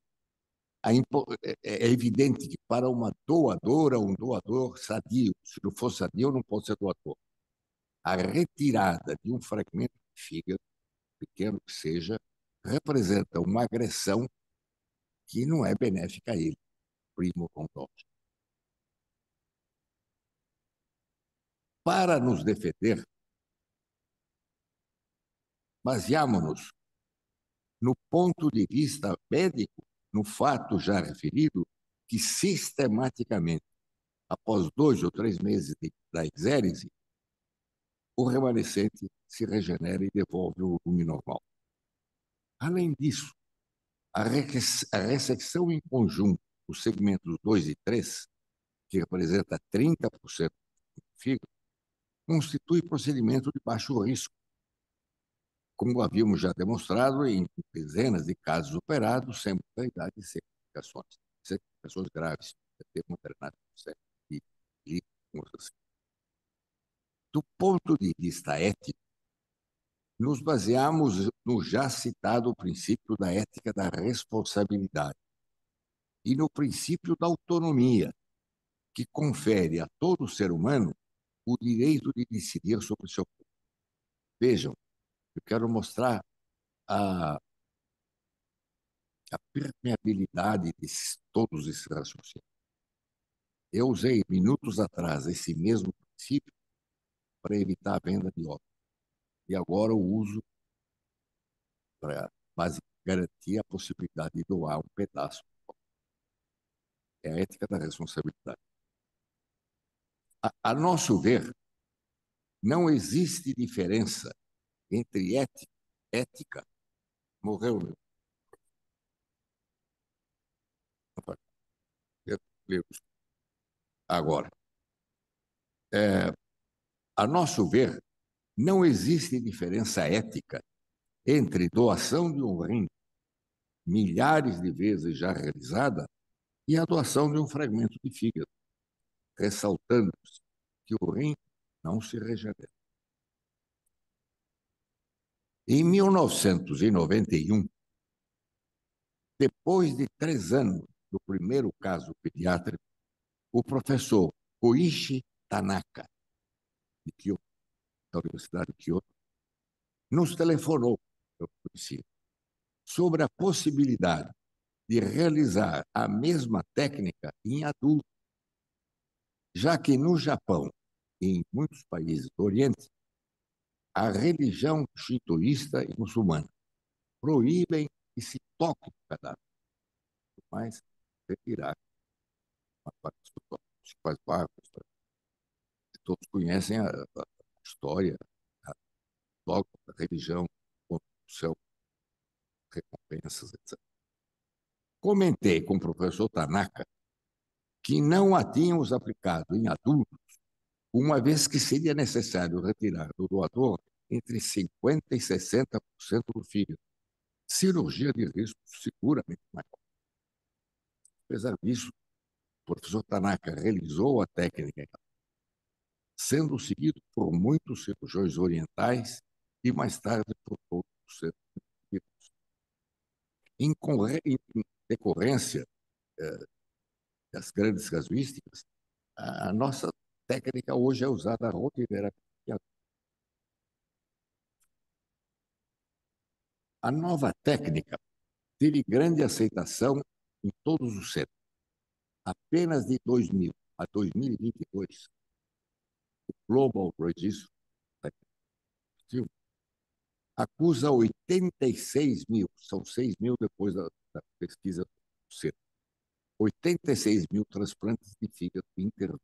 é evidente que para uma doadora, um doador sadio, se não for sadio, não pode ser doador, a retirada de um fragmento de fígado, pequeno que seja, representa uma agressão que não é benéfica a ele, primo non nocere. Para nos defender, baseámonos no ponto de vista médico, no fato já referido, que sistematicamente, após 2 ou 3 meses da exérese, o remanescente se regenera e devolve o volume normal. Além disso, a ressecção em conjunto dos segmentos 2 e 3, que representa 30% do fígado, constitui procedimento de baixo risco, como havíamos já demonstrado em dezenas de casos operados, sem mortalidade e sem complicações graves, ter maternidade e assim. Do ponto de vista ético, nos baseamos no já citado princípio da ética da responsabilidade e no princípio da autonomia, que confere a todo ser humano o direito de decidir sobre o seu corpo. Vejam, eu quero mostrar a permeabilidade de todos esses raciocínios. Eu usei minutos atrás esse mesmo princípio para evitar a venda de óbito. E agora eu uso para garantir a possibilidade de doar um pedaço. É a ética da responsabilidade. A nosso ver, não existe diferença entre ética, morreu, meu. Agora, a nosso ver, não existe diferença ética entre doação de um rim, milhares de vezes já realizada, e a doação de um fragmento de fígado, ressaltando-se que o rim não se regenera. Em 1991, depois de 3 anos do primeiro caso pediátrico, o professor Koichi Tanaka, de Kyoto, da Universidade de Kyoto, nos telefonou sobre a possibilidade de realizar a mesma técnica em adultos, já que no Japão e em muitos países do Oriente, a religião shintoísta e muçulmana proíbem que se toque o cadáver, mas retirar uma parte do corpo, faz parte. Todos conhecem a história, a dogma da religião, o céu, recompensas, etc. Comentei com o professor Tanaka que não a tínhamos aplicado em adultos, uma vez que seria necessário retirar do doador entre 50% e 60% do fígado. Cirurgia de risco seguramente maior. Apesar disso, o professor Tanaka realizou a técnica, sendo seguido por muitos cirurgiões orientais e mais tarde por todos os centros científicos. Em decorrência das grandes casuísticas, a nossa técnica hoje é usada rotineiramente. A nova técnica teve grande aceitação em todos os centros. Apenas de 2000 a 2022, o Global Registry acusa 86 mil, são 6 mil depois da pesquisa do centro, 86 mil transplantes de fígado interno.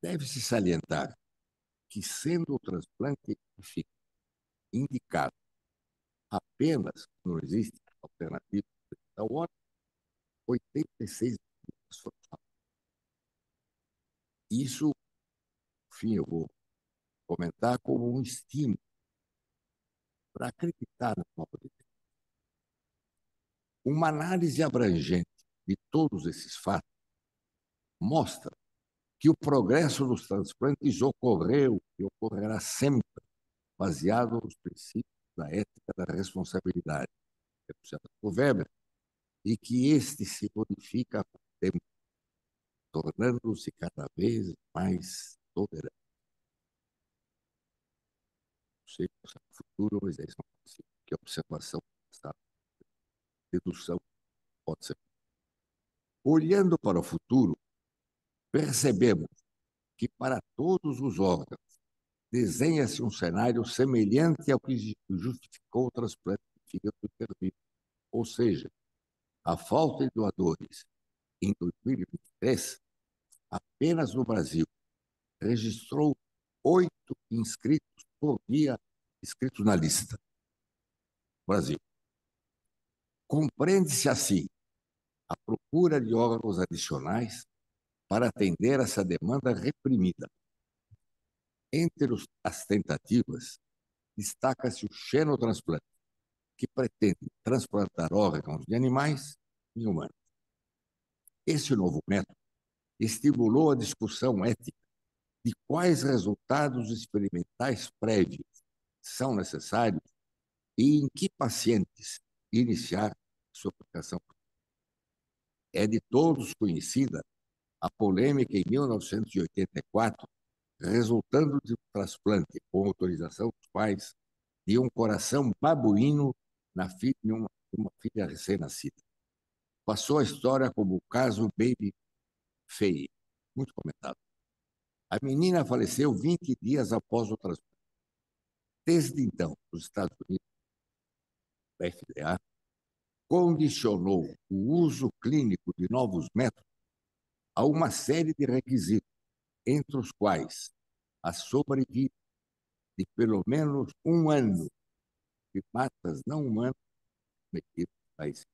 Deve-se salientar que, sendo o transplante de fígado indicado apenas, não existe alternativa ao óleo, 86 milhões foram salvos. Isso, enfim, eu vou comentar como um estímulo para acreditar na Copa de Deus. Uma análise abrangente de todos esses fatos mostra que o progresso dos transplantes ocorreu e ocorrerá sempre baseado nos princípios da ética da responsabilidade, enunciada por Weber, e que este se modifica com o tempo, tornando-se cada vez mais tolerante. Não sei se é o futuro, mas é isso que a observação, essa dedução pode ser. Olhando para o futuro, percebemos que para todos os órgãos desenha-se um cenário semelhante ao que justificou o transplante de fígado intervino, ou seja, a falta de doadores em 2023, apenas no Brasil, registrou 8 inscritos por dia inscritos na lista. Brasil. Compreende-se assim a procura de órgãos adicionais para atender essa demanda reprimida. Entre as tentativas, destaca-se o xenotransplante, que pretende transplantar órgãos de animais em humanos. Esse novo método estimulou a discussão ética de quais resultados experimentais prévios são necessários e em que pacientes iniciar sua aplicação. É de todos conhecida a polêmica em 1984, resultando de um transplante com autorização dos pais de um coração babuíno de uma filha recém-nascida. Passou a história como o caso Baby Faye, muito comentado. A menina faleceu 20 dias após o transplante. Desde então, os Estados Unidos, a FDA, condicionou o uso clínico de novos métodos a uma série de requisitos, entre os quais a sobrevida de pelo menos um ano de matas não humanas metidas a esse.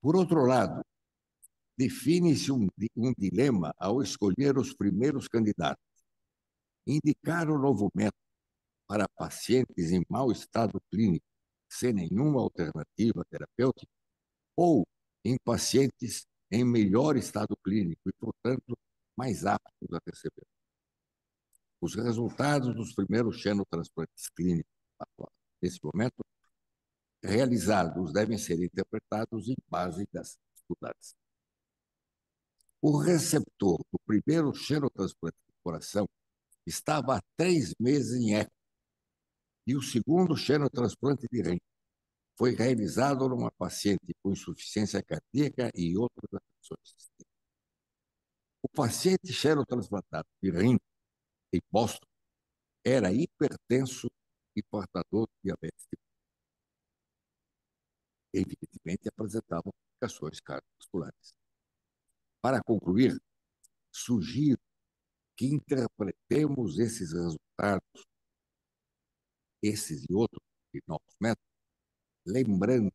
Por outro lado, define-se um dilema ao escolher os primeiros candidatos. Indicar o novo método para pacientes em mau estado clínico, sem nenhuma alternativa terapêutica, ou em pacientes em melhor estado clínico e, portanto, mais aptos a receber. Os resultados dos primeiros xenotransplantes clínicos, nesse momento, realizados devem ser interpretados em base das dificuldades. O receptor do primeiro xenotransplante do coração estava há 3 meses em eco, e o segundo xenotransplante de rim foi realizado numa paciente com insuficiência cardíaca e outras afecções. O paciente xenotransplantado de rim, em Boston, era hipertenso e portador de diabetes tipo 1. Evidentemente, apresentava complicações cardiovasculares. Para concluir, sugiro que interpretemos esses resultados, esses e outros de novos métodos, lembrando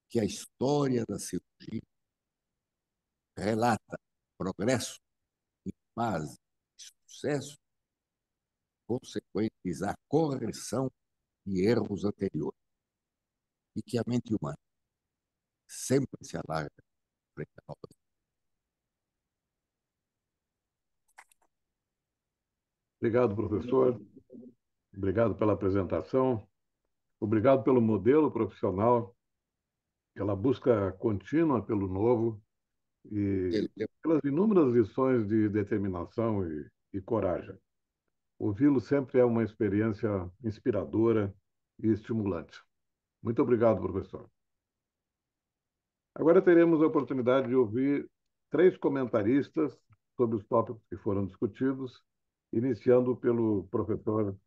que a história da cirurgia relata progresso em fase de sucesso consequentes à correção de erros anteriores, e que a mente humana sempre se alarga frente à nova. Obrigado, professor. Obrigado pela apresentação. Obrigado pelo modelo profissional, pela busca contínua pelo novo e pelas inúmeras lições de determinação e coragem. Ouvi-lo sempre é uma experiência inspiradora e estimulante. Muito obrigado, professor. Agora teremos a oportunidade de ouvir 3 comentaristas sobre os tópicos que foram discutidos, iniciando pelo professor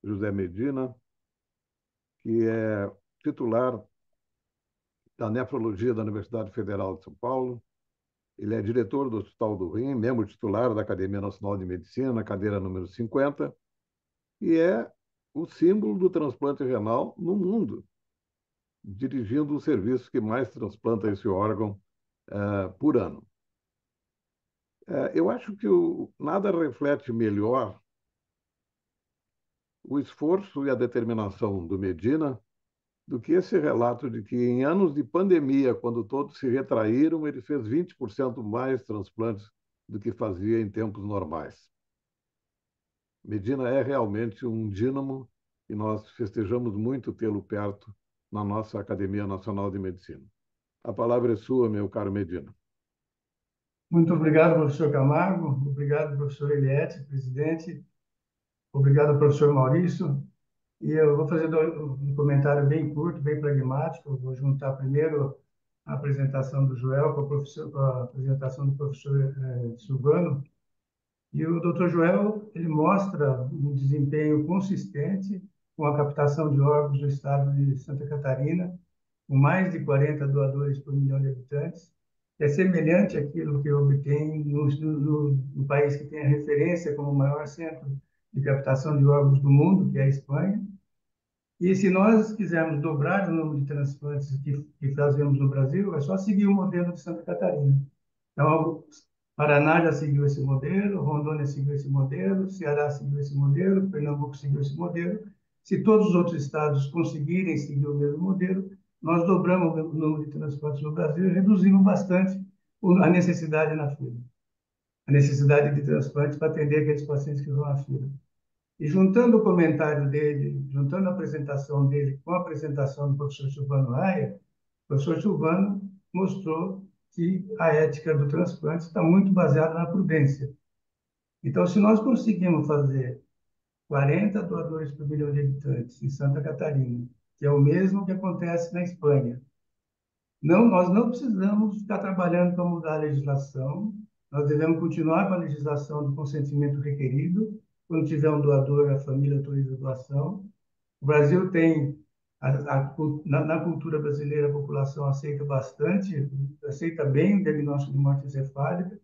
José Medina, que é titular da Nefrologia da Universidade Federal de São Paulo. Ele é diretor do Hospital do Rim, membro titular da Academia Nacional de Medicina, cadeira número 50, e é o símbolo do transplante renal no mundo, dirigindo o serviço que mais transplanta esse órgão por ano. Eu acho que nada reflete melhor o esforço e a determinação do Medina do que esse relato de que, em anos de pandemia, quando todos se retraíram, ele fez 20% mais transplantes do que fazia em tempos normais. Medina é realmente um dínamo e nós festejamos muito tê-lo perto na nossa Academia Nacional de Medicina. A palavra é sua, meu caro Medina. Muito obrigado, professor Camargo. Obrigado, professor Eliette, presidente. Obrigado, professor Maurício. E eu vou fazer um comentário bem curto, bem pragmático. Vou juntar primeiro a apresentação do Joel com a apresentação do professor Silvano. E o Dr. Joel, ele mostra um desempenho consistente com a captação de órgãos do estado de Santa Catarina, com mais de 40 doadores por milhão de habitantes. É semelhante àquilo que obtém no país que tem a referência como o maior centro de captação de órgãos do mundo, que é a Espanha. E se nós quisermos dobrar o número de transplantes que fazemos no Brasil, é só seguir o modelo de Santa Catarina. Então, Paraná já seguiu esse modelo, Rondônia seguiu esse modelo, Ceará seguiu esse modelo, Pernambuco seguiu esse modelo. Se todos os outros estados conseguirem seguir o mesmo modelo, nós dobramos o número de transplantes no Brasil e reduzimos bastante a necessidade na fila. A necessidade de transplantes para atender aqueles pacientes que vão à fila. E juntando o comentário dele, juntando a apresentação dele com a apresentação do professor Silvano Raia, o professor Silvano mostrou que a ética do transplante está muito baseada na prudência. Então, se nós conseguimos fazer 40 doadores por milhão de habitantes em Santa Catarina, que é o mesmo que acontece na Espanha, nós não precisamos ficar trabalhando para mudar a legislação, nós devemos continuar com a legislação do consentimento requerido. Quando tiver um doador, a família autoriza a doação. O Brasil tem, na cultura brasileira, a população aceita bastante, aceita bem o diagnóstico de morte encefálica.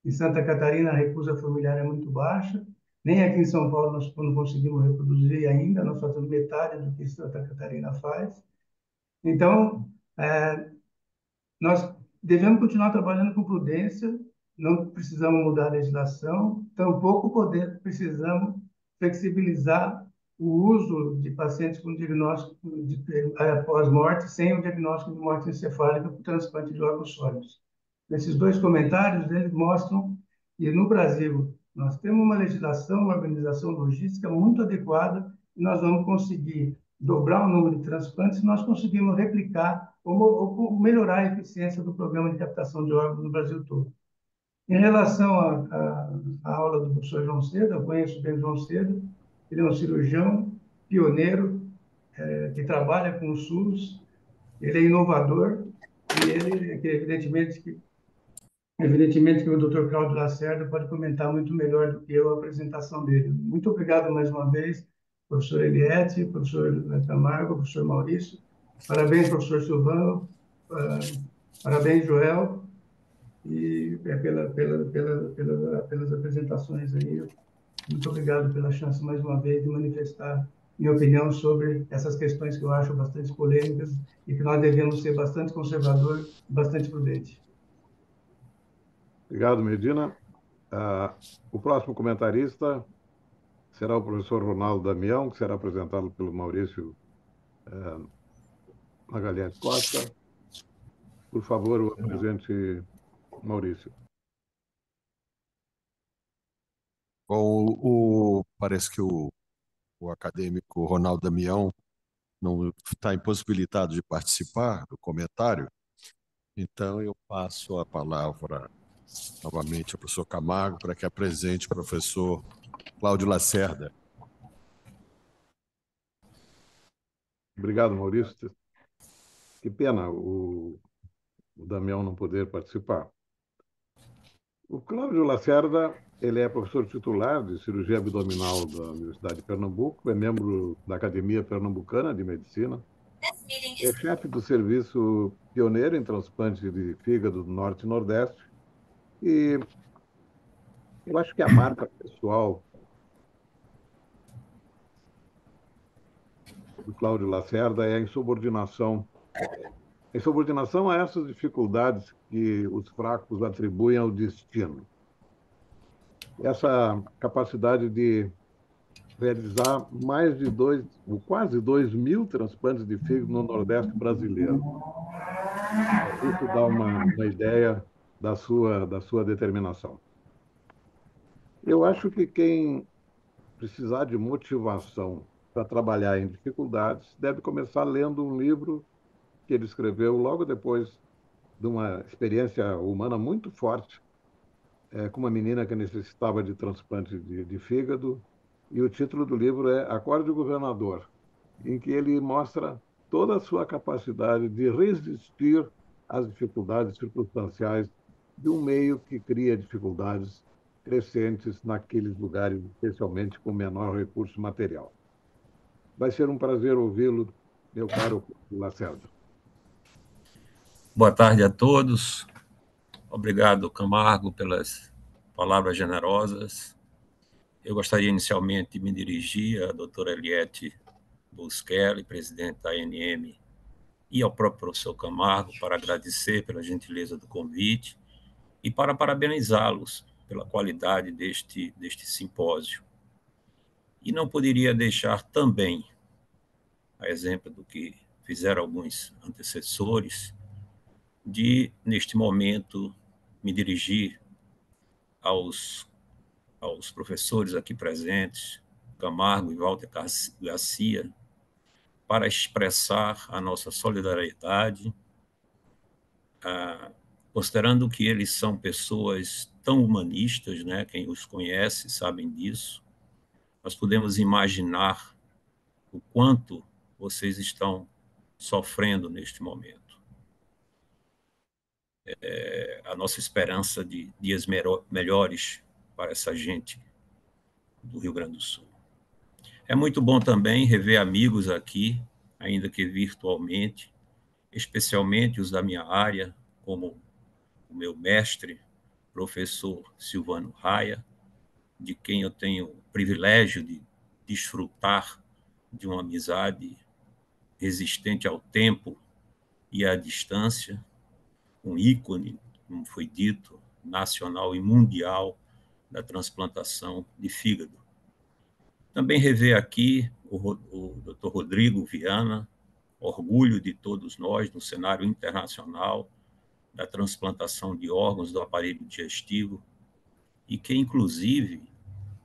Em Santa Catarina, a recusa familiar é muito baixa. Nem aqui em São Paulo nós não conseguimos reproduzir ainda, nós fazemos metade do que Santa Catarina faz. Então, nós devemos continuar trabalhando com prudência, não precisamos mudar a legislação, tampouco precisamos flexibilizar o uso de pacientes com diagnóstico após morte, sem o diagnóstico de morte encefálica por transplante de órgãos sólidos. Esses dois comentários, eles mostram que no Brasil nós temos uma legislação, uma organização logística muito adequada e nós vamos conseguir dobrar o número de transplantes se nós conseguirmos replicar ou melhorar a eficiência do programa de captação de órgãos no Brasil todo. Em relação à aula do professor João Seda, eu conheço bem o João Seda, ele é um cirurgião pioneiro, que trabalha com o SUS, ele é inovador, e ele, evidentemente que o Dr. Cláudio Lacerda pode comentar muito melhor do que eu a apresentação dele. Muito obrigado mais uma vez, professor Eliette, professor Camargo, professor Maurício. Parabéns, professor Silvano. Parabéns, Joel. E pelas apresentações aí. Muito obrigado pela chance mais uma vez de manifestar minha opinião sobre essas questões que eu acho bastante polêmicas e que nós devemos ser bastante conservador e bastante prudente. Obrigado, Medina. O próximo comentarista será o professor Ronaldo Damião, que será apresentado pelo Maurício Magalhães Costa. Por favor, o presidente Maurício. Bom, parece que o acadêmico Ronaldo Damião não está impossibilitado de participar do comentário, então eu passo a palavra novamente ao professor Camargo para que apresente o professor Cláudio Lacerda. Obrigado, Maurício. Que pena o Damião não poder participar. O Cláudio Lacerda, ele é professor titular de cirurgia abdominal da Universidade de Pernambuco, é membro da Academia Pernambucana de Medicina, é chefe do serviço pioneiro em transplante de fígado do Norte e Nordeste, e eu acho que a marca pessoal do Cláudio Lacerda é a insubordinação. A insubordinação a essas dificuldades que os fracos atribuem ao destino. Essa capacidade de realizar quase 2.000 transplantes de fígado no Nordeste brasileiro. Isso dá uma ideia da sua determinação. Eu acho que quem precisar de motivação para trabalhar em dificuldades deve começar lendo um livro que ele escreveu logo depois de uma experiência humana muito forte, com uma menina que necessitava de transplante de fígado, e o título do livro é Acorde Governador, em que ele mostra toda a sua capacidade de resistir às dificuldades circunstanciais de um meio que cria dificuldades crescentes naqueles lugares, especialmente com menor recurso material. Vai ser um prazer ouvi-lo, meu caro Lacerda. Boa tarde a todos. Obrigado, Camargo, pelas palavras generosas. Eu gostaria inicialmente de me dirigir à doutora Eliette Busquelli, presidente da ANM, e ao próprio professor Camargo, para agradecer pela gentileza do convite e para parabenizá-los pela qualidade deste simpósio. E não poderia deixar também, a exemplo do que fizeram alguns antecessores, de, neste momento, me dirigir aos professores aqui presentes, Camargo e Walter Garcia, para expressar a nossa solidariedade, considerando que eles são pessoas tão humanistas, né? Quem os conhece sabem disso. Nós podemos imaginar o quanto vocês estão sofrendo neste momento. A nossa esperança de dias melhores para essa gente do Rio Grande do Sul. É muito bom também rever amigos aqui, ainda que virtualmente, especialmente os da minha área, como o meu mestre, professor Silvano Raia, de quem eu tenho o privilégio de desfrutar de uma amizade resistente ao tempo e à distância, um ícone, como foi dito, nacional e mundial da transplantação de fígado. Também rever aqui o Dr. Rodrigo Viana, orgulho de todos nós no cenário internacional da transplantação de órgãos do aparelho digestivo, e que, inclusive,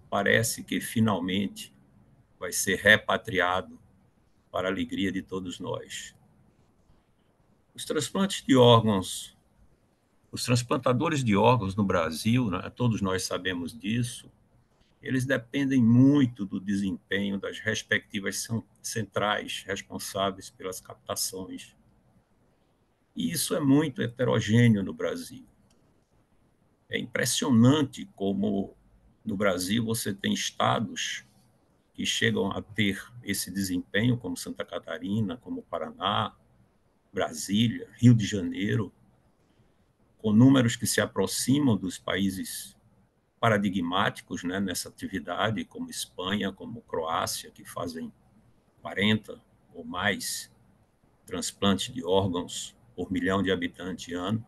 parece que finalmente vai ser repatriado para a alegria de todos nós. Os transplantes de órgãos, os transplantadores de órgãos no Brasil, né, todos nós sabemos disso, eles dependem muito do desempenho das respectivas centrais responsáveis pelas captações. E isso é muito heterogêneo no Brasil. É impressionante como no Brasil você tem estados que chegam a ter esse desempenho, como Santa Catarina, como Paraná, Brasília, Rio de Janeiro, com números que se aproximam dos países paradigmáticos, né, nessa atividade, como Espanha, como Croácia, que fazem 40 ou mais transplantes de órgãos por milhão de habitantes ano.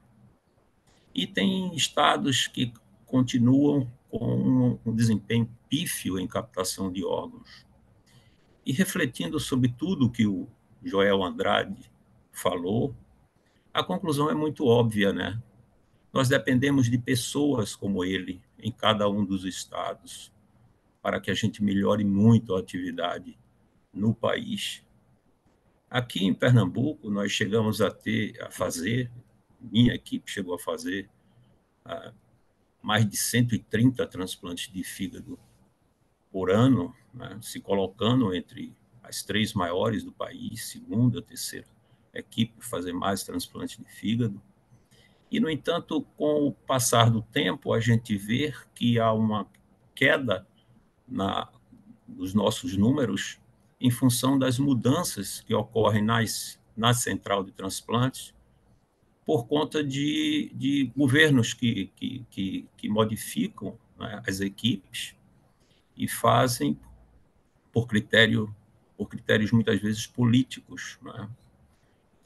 E tem estados que continuam com um desempenho pífio em captação de órgãos. E refletindo sobre tudo que o Joel Andrade falou, a conclusão é muito óbvia, né? Nós dependemos de pessoas como ele em cada um dos estados para que a gente melhore muito a atividade no país. Aqui em Pernambuco, nós chegamos a fazer, minha equipe chegou a fazer mais de 130 transplantes de fígado por ano, né, se colocando entre as 3 maiores do país, segunda, terceira equipe, fazer mais transplantes de fígado. E, no entanto, com o passar do tempo, a gente vê que há uma queda nos nossos números em função das mudanças que ocorrem na central de transplantes, por conta de governos que modificam, né, as equipes e fazem, por critério por critérios muitas vezes políticos, né?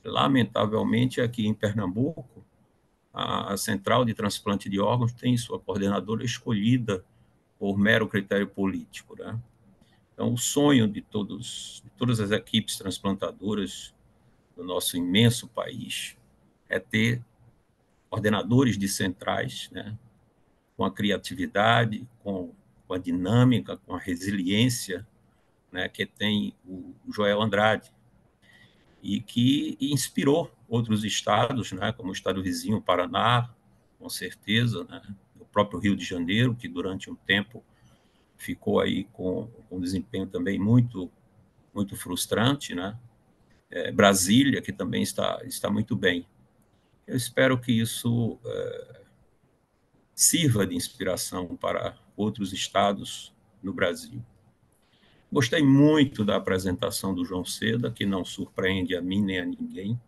Lamentavelmente, aqui em Pernambuco, a Central de Transplante de Órgãos tem sua coordenadora escolhida por mero critério político, né? Então, o sonho de todas as equipes transplantadoras do nosso imenso país é ter coordenadores de centrais, né, com a criatividade, com a dinâmica, com a resiliência, né, que tem o Joel Andrade, e que inspirou outros estados, né, como o estado vizinho, Paraná, com certeza, né, o próprio Rio de Janeiro, que durante um tempo ficou aí com um desempenho também muito frustrante, né? Brasília, que também está muito bem. Eu espero que isso sirva de inspiração para outros estados no Brasil. Gostei muito da apresentação do João Seda, que não surpreende a mim nem a ninguém,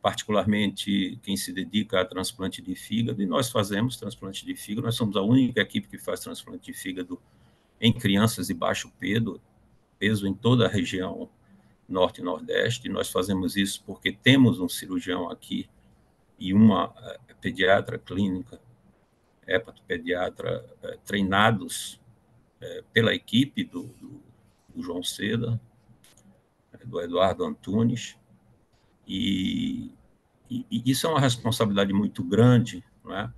particularmente quem se dedica a transplante de fígado, e nós fazemos transplante de fígado, nós somos a única equipe que faz transplante de fígado em crianças de baixo peso em toda a região norte e nordeste, e nós fazemos isso porque temos um cirurgião aqui e uma pediatra clínica, hepatopediatra, treinados pela equipe do João Seda, do Eduardo Antunes, e isso é uma responsabilidade muito grande, não é?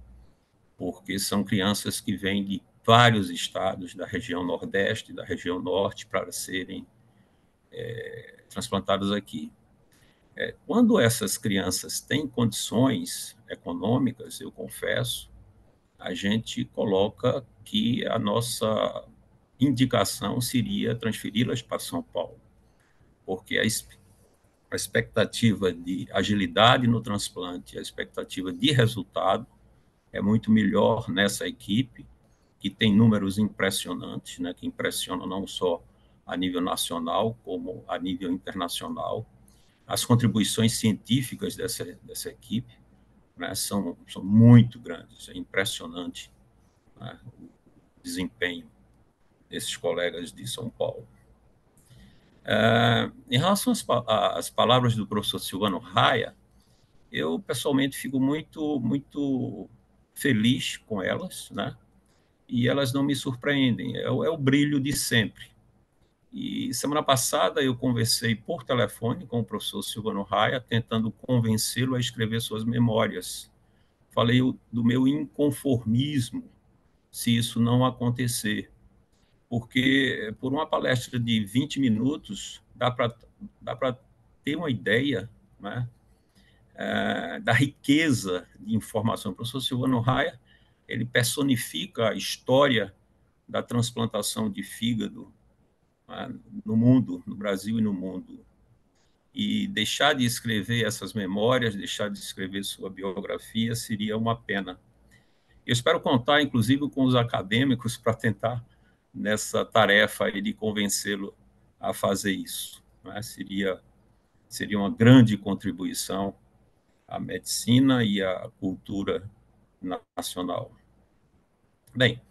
Porque são crianças que vêm de vários estados da região Nordeste, da região Norte, para serem transplantadas aqui. Quando essas crianças têm condições econômicas, eu confesso, a gente coloca que a nossa indicação seria transferi-las para São Paulo, porque a expectativa de agilidade no transplante, a expectativa de resultado é muito melhor nessa equipe, que tem números impressionantes, né, que impressionam não só a nível nacional, como a nível internacional. As contribuições científicas dessa equipe, né, são muito grandes, é impressionante, né, o desempenho desses colegas de São Paulo. Em relação às palavras do professor Silvano Raia, eu pessoalmente fico muito feliz com elas, né? E elas não me surpreendem, é o brilho de sempre. E semana passada eu conversei por telefone com o professor Silvano Raia, tentando convencê-lo a escrever suas memórias. Falei do meu inconformismo se isso não acontecer, porque por uma palestra de 20 minutos dá para ter uma ideia, né, da riqueza de informação. O professor Silvano Raia, ele personifica a história da transplantação de fígado, né, no mundo, no Brasil e no mundo. E deixar de escrever essas memórias, deixar de escrever sua biografia, seria uma pena. Eu espero contar, inclusive, com os acadêmicos para tentar nessa tarefa aí de convencê-lo a fazer isso, né? Seria uma grande contribuição à medicina e à cultura nacional. Bem,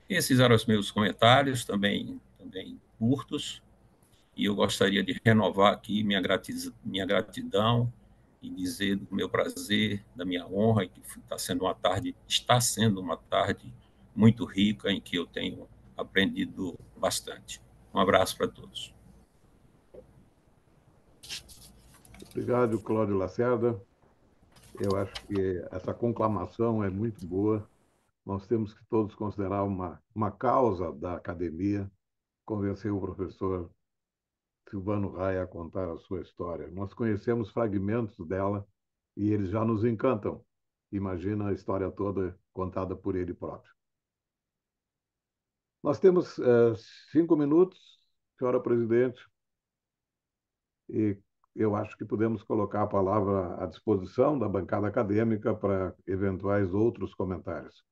esses eram os meus comentários, também curtos, e eu gostaria de renovar aqui minha gratidão e dizer do meu prazer, da minha honra, e que está sendo uma tarde muito rica, em que eu tenho aprendido bastante. Um abraço para todos. Obrigado, Cláudio Lacerda. Eu acho que essa conclamação é muito boa. Nós temos que todos considerar uma causa da academia convencer o professor Silvano Raia a contar a sua história. Nós conhecemos fragmentos dela e eles já nos encantam. Imagina a história toda contada por ele próprio. Nós temos 5 minutos, senhora presidente, e eu acho que podemos colocar a palavra à disposição da bancada acadêmica para eventuais outros comentários.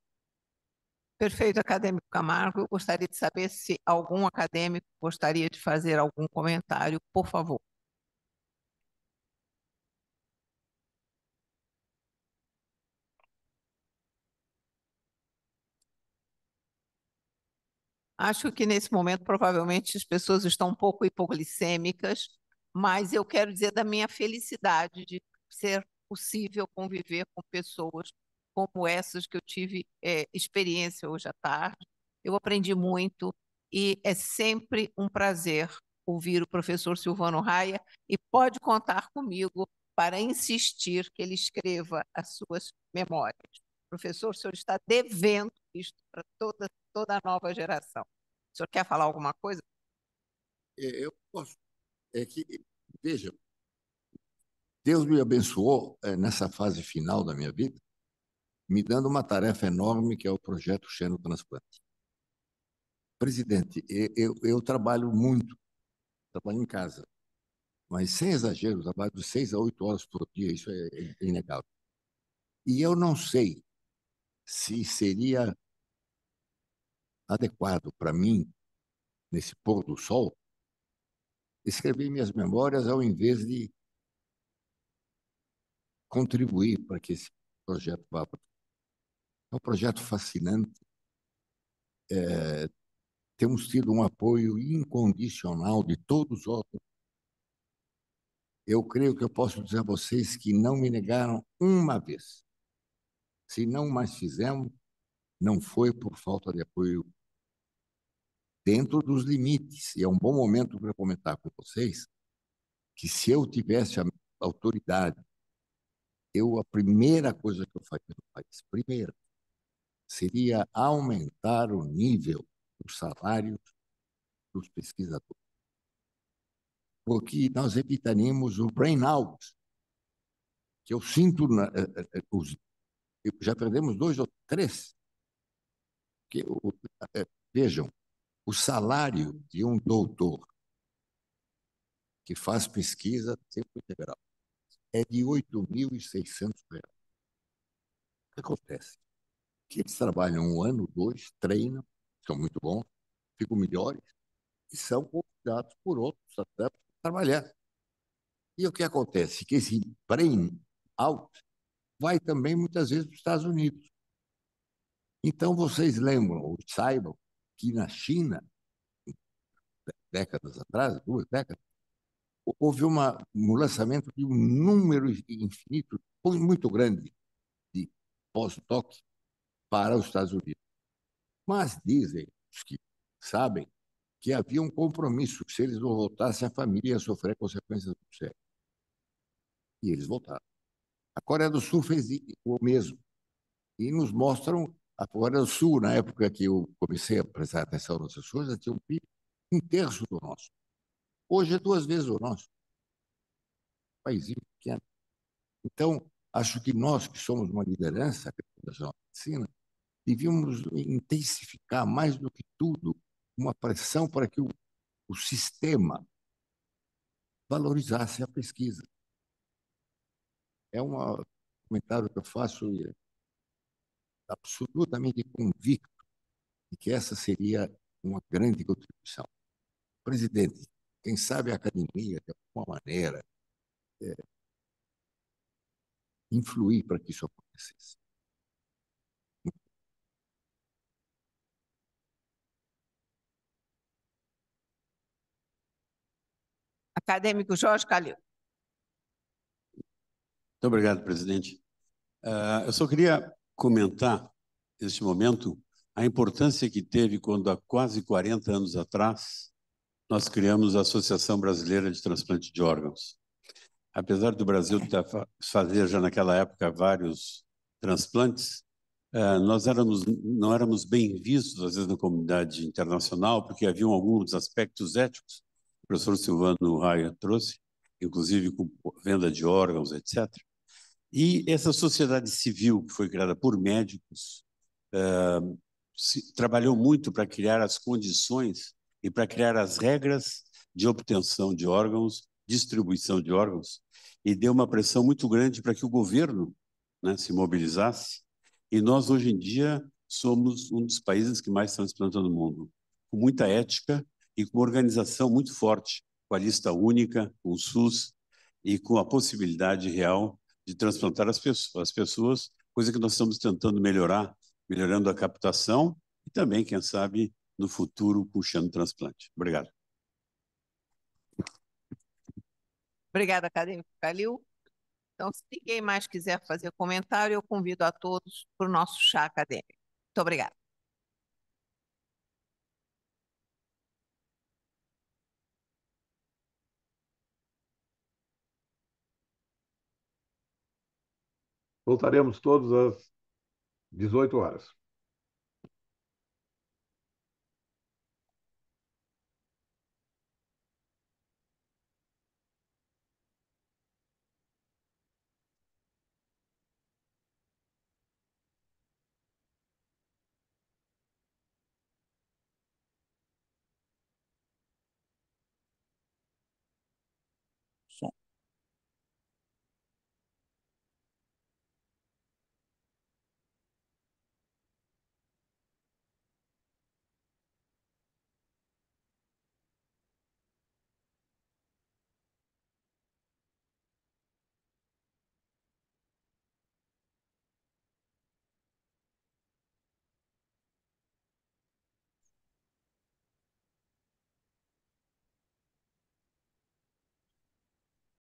Perfeito, acadêmico Camargo. Eu gostaria de saber se algum acadêmico gostaria de fazer algum comentário, por favor. Acho que nesse momento provavelmente as pessoas estão um pouco hipoglicêmicas, mas eu quero dizer da minha felicidade de ser possível conviver com pessoas como essas que eu tive experiência hoje à tarde. Eu aprendi muito e é sempre um prazer ouvir o professor Silvano Raia e pode contar comigo para insistir que ele escreva as suas memórias. Professor, o senhor está devendo isto para toda a nova geração. O senhor quer falar alguma coisa? Eu posso. Veja, Deus me abençoou nessa fase final da minha vida, me dando uma tarefa enorme que é o projeto Xenotransplante. Presidente, eu trabalho muito, trabalho em casa, mas sem exagero, trabalho de 6 a 8 horas por dia, isso é inegável. E eu não sei se seria adequado para mim, nesse pôr do sol, escrever minhas memórias ao invés de contribuir para que esse projeto vá para. É um projeto fascinante. Temos tido um apoio incondicional de todos os outros. Eu creio que eu posso dizer a vocês que não me negaram uma vez. Se não mais fizemos, não foi por falta de apoio dentro dos limites. E é um bom momento para comentar com vocês que se eu tivesse a autoridade, a primeira coisa que eu faria no país, primeira, seria aumentar o nível dos salários dos pesquisadores. Porque nós evitaríamos o burnout, que eu sinto, já perdemos 2 ou 3. Vejam, o salário de um doutor que faz pesquisa tempo integral é de R$ 8.600. O que acontece? Que eles trabalham 1 ano, 2, treinam, são muito bons, ficam melhores e são convidados por outros até para trabalhar. E o que acontece? Que esse brain out vai também muitas vezes para os Estados Unidos. Então, vocês lembram, ou saibam, que na China, décadas atrás, 2 décadas, houve um lançamento de um número infinito, muito grande, de pós-doc para os Estados Unidos. Mas dizem os que sabem que havia um compromisso, que se eles não voltassem, a família ia sofrer consequências muito sérias. E eles voltaram. A Coreia do Sul fez o mesmo. E nos mostram, a Coreia do Sul, na época que eu comecei a prestar atenção nessas coisas, tinha um PIB 1/3 do nosso. Hoje é 2 vezes o nosso. Paísinho pequeno. Então, acho que nós, que somos uma liderança da medicina, devíamos intensificar, mais do que tudo, uma pressão para que o sistema valorizasse a pesquisa. É um comentário que eu faço absolutamente convicto de que essa seria uma grande contribuição. Presidente, quem sabe a academia, de alguma maneira, influir para que isso acontecesse. Acadêmico Jorge Calil. Muito obrigado, presidente. Eu só queria comentar, neste momento, a importância que teve quando, há quase 40 anos atrás, nós criamos a Associação Brasileira de Transplante de Órgãos. Apesar do Brasil fazer já naquela época vários transplantes, nós não éramos bem vistos, às vezes, na comunidade internacional, porque haviam alguns aspectos éticos, o professor Silvano Raia trouxe, inclusive com venda de órgãos, etc. E essa sociedade civil, que foi criada por médicos, trabalhou muito para criar as condições e para criar as regras de obtenção de órgãos, distribuição de órgãos, e deu uma pressão muito grande para que o governo, né, se mobilizasse. E nós, hoje em dia, somos um dos países que mais transplantam no mundo, com muita ética e com uma organização muito forte, com a lista única, com o SUS e com a possibilidade real de transplantar as pessoas, coisa que nós estamos tentando melhorar, melhorando a captação e também, quem sabe, no futuro puxando transplante. Obrigado. Obrigada, acadêmico Calil. Então, se ninguém mais quiser fazer comentário, eu convido a todos para o nosso chá acadêmico. Muito obrigada. Voltaremos todos às 18 horas.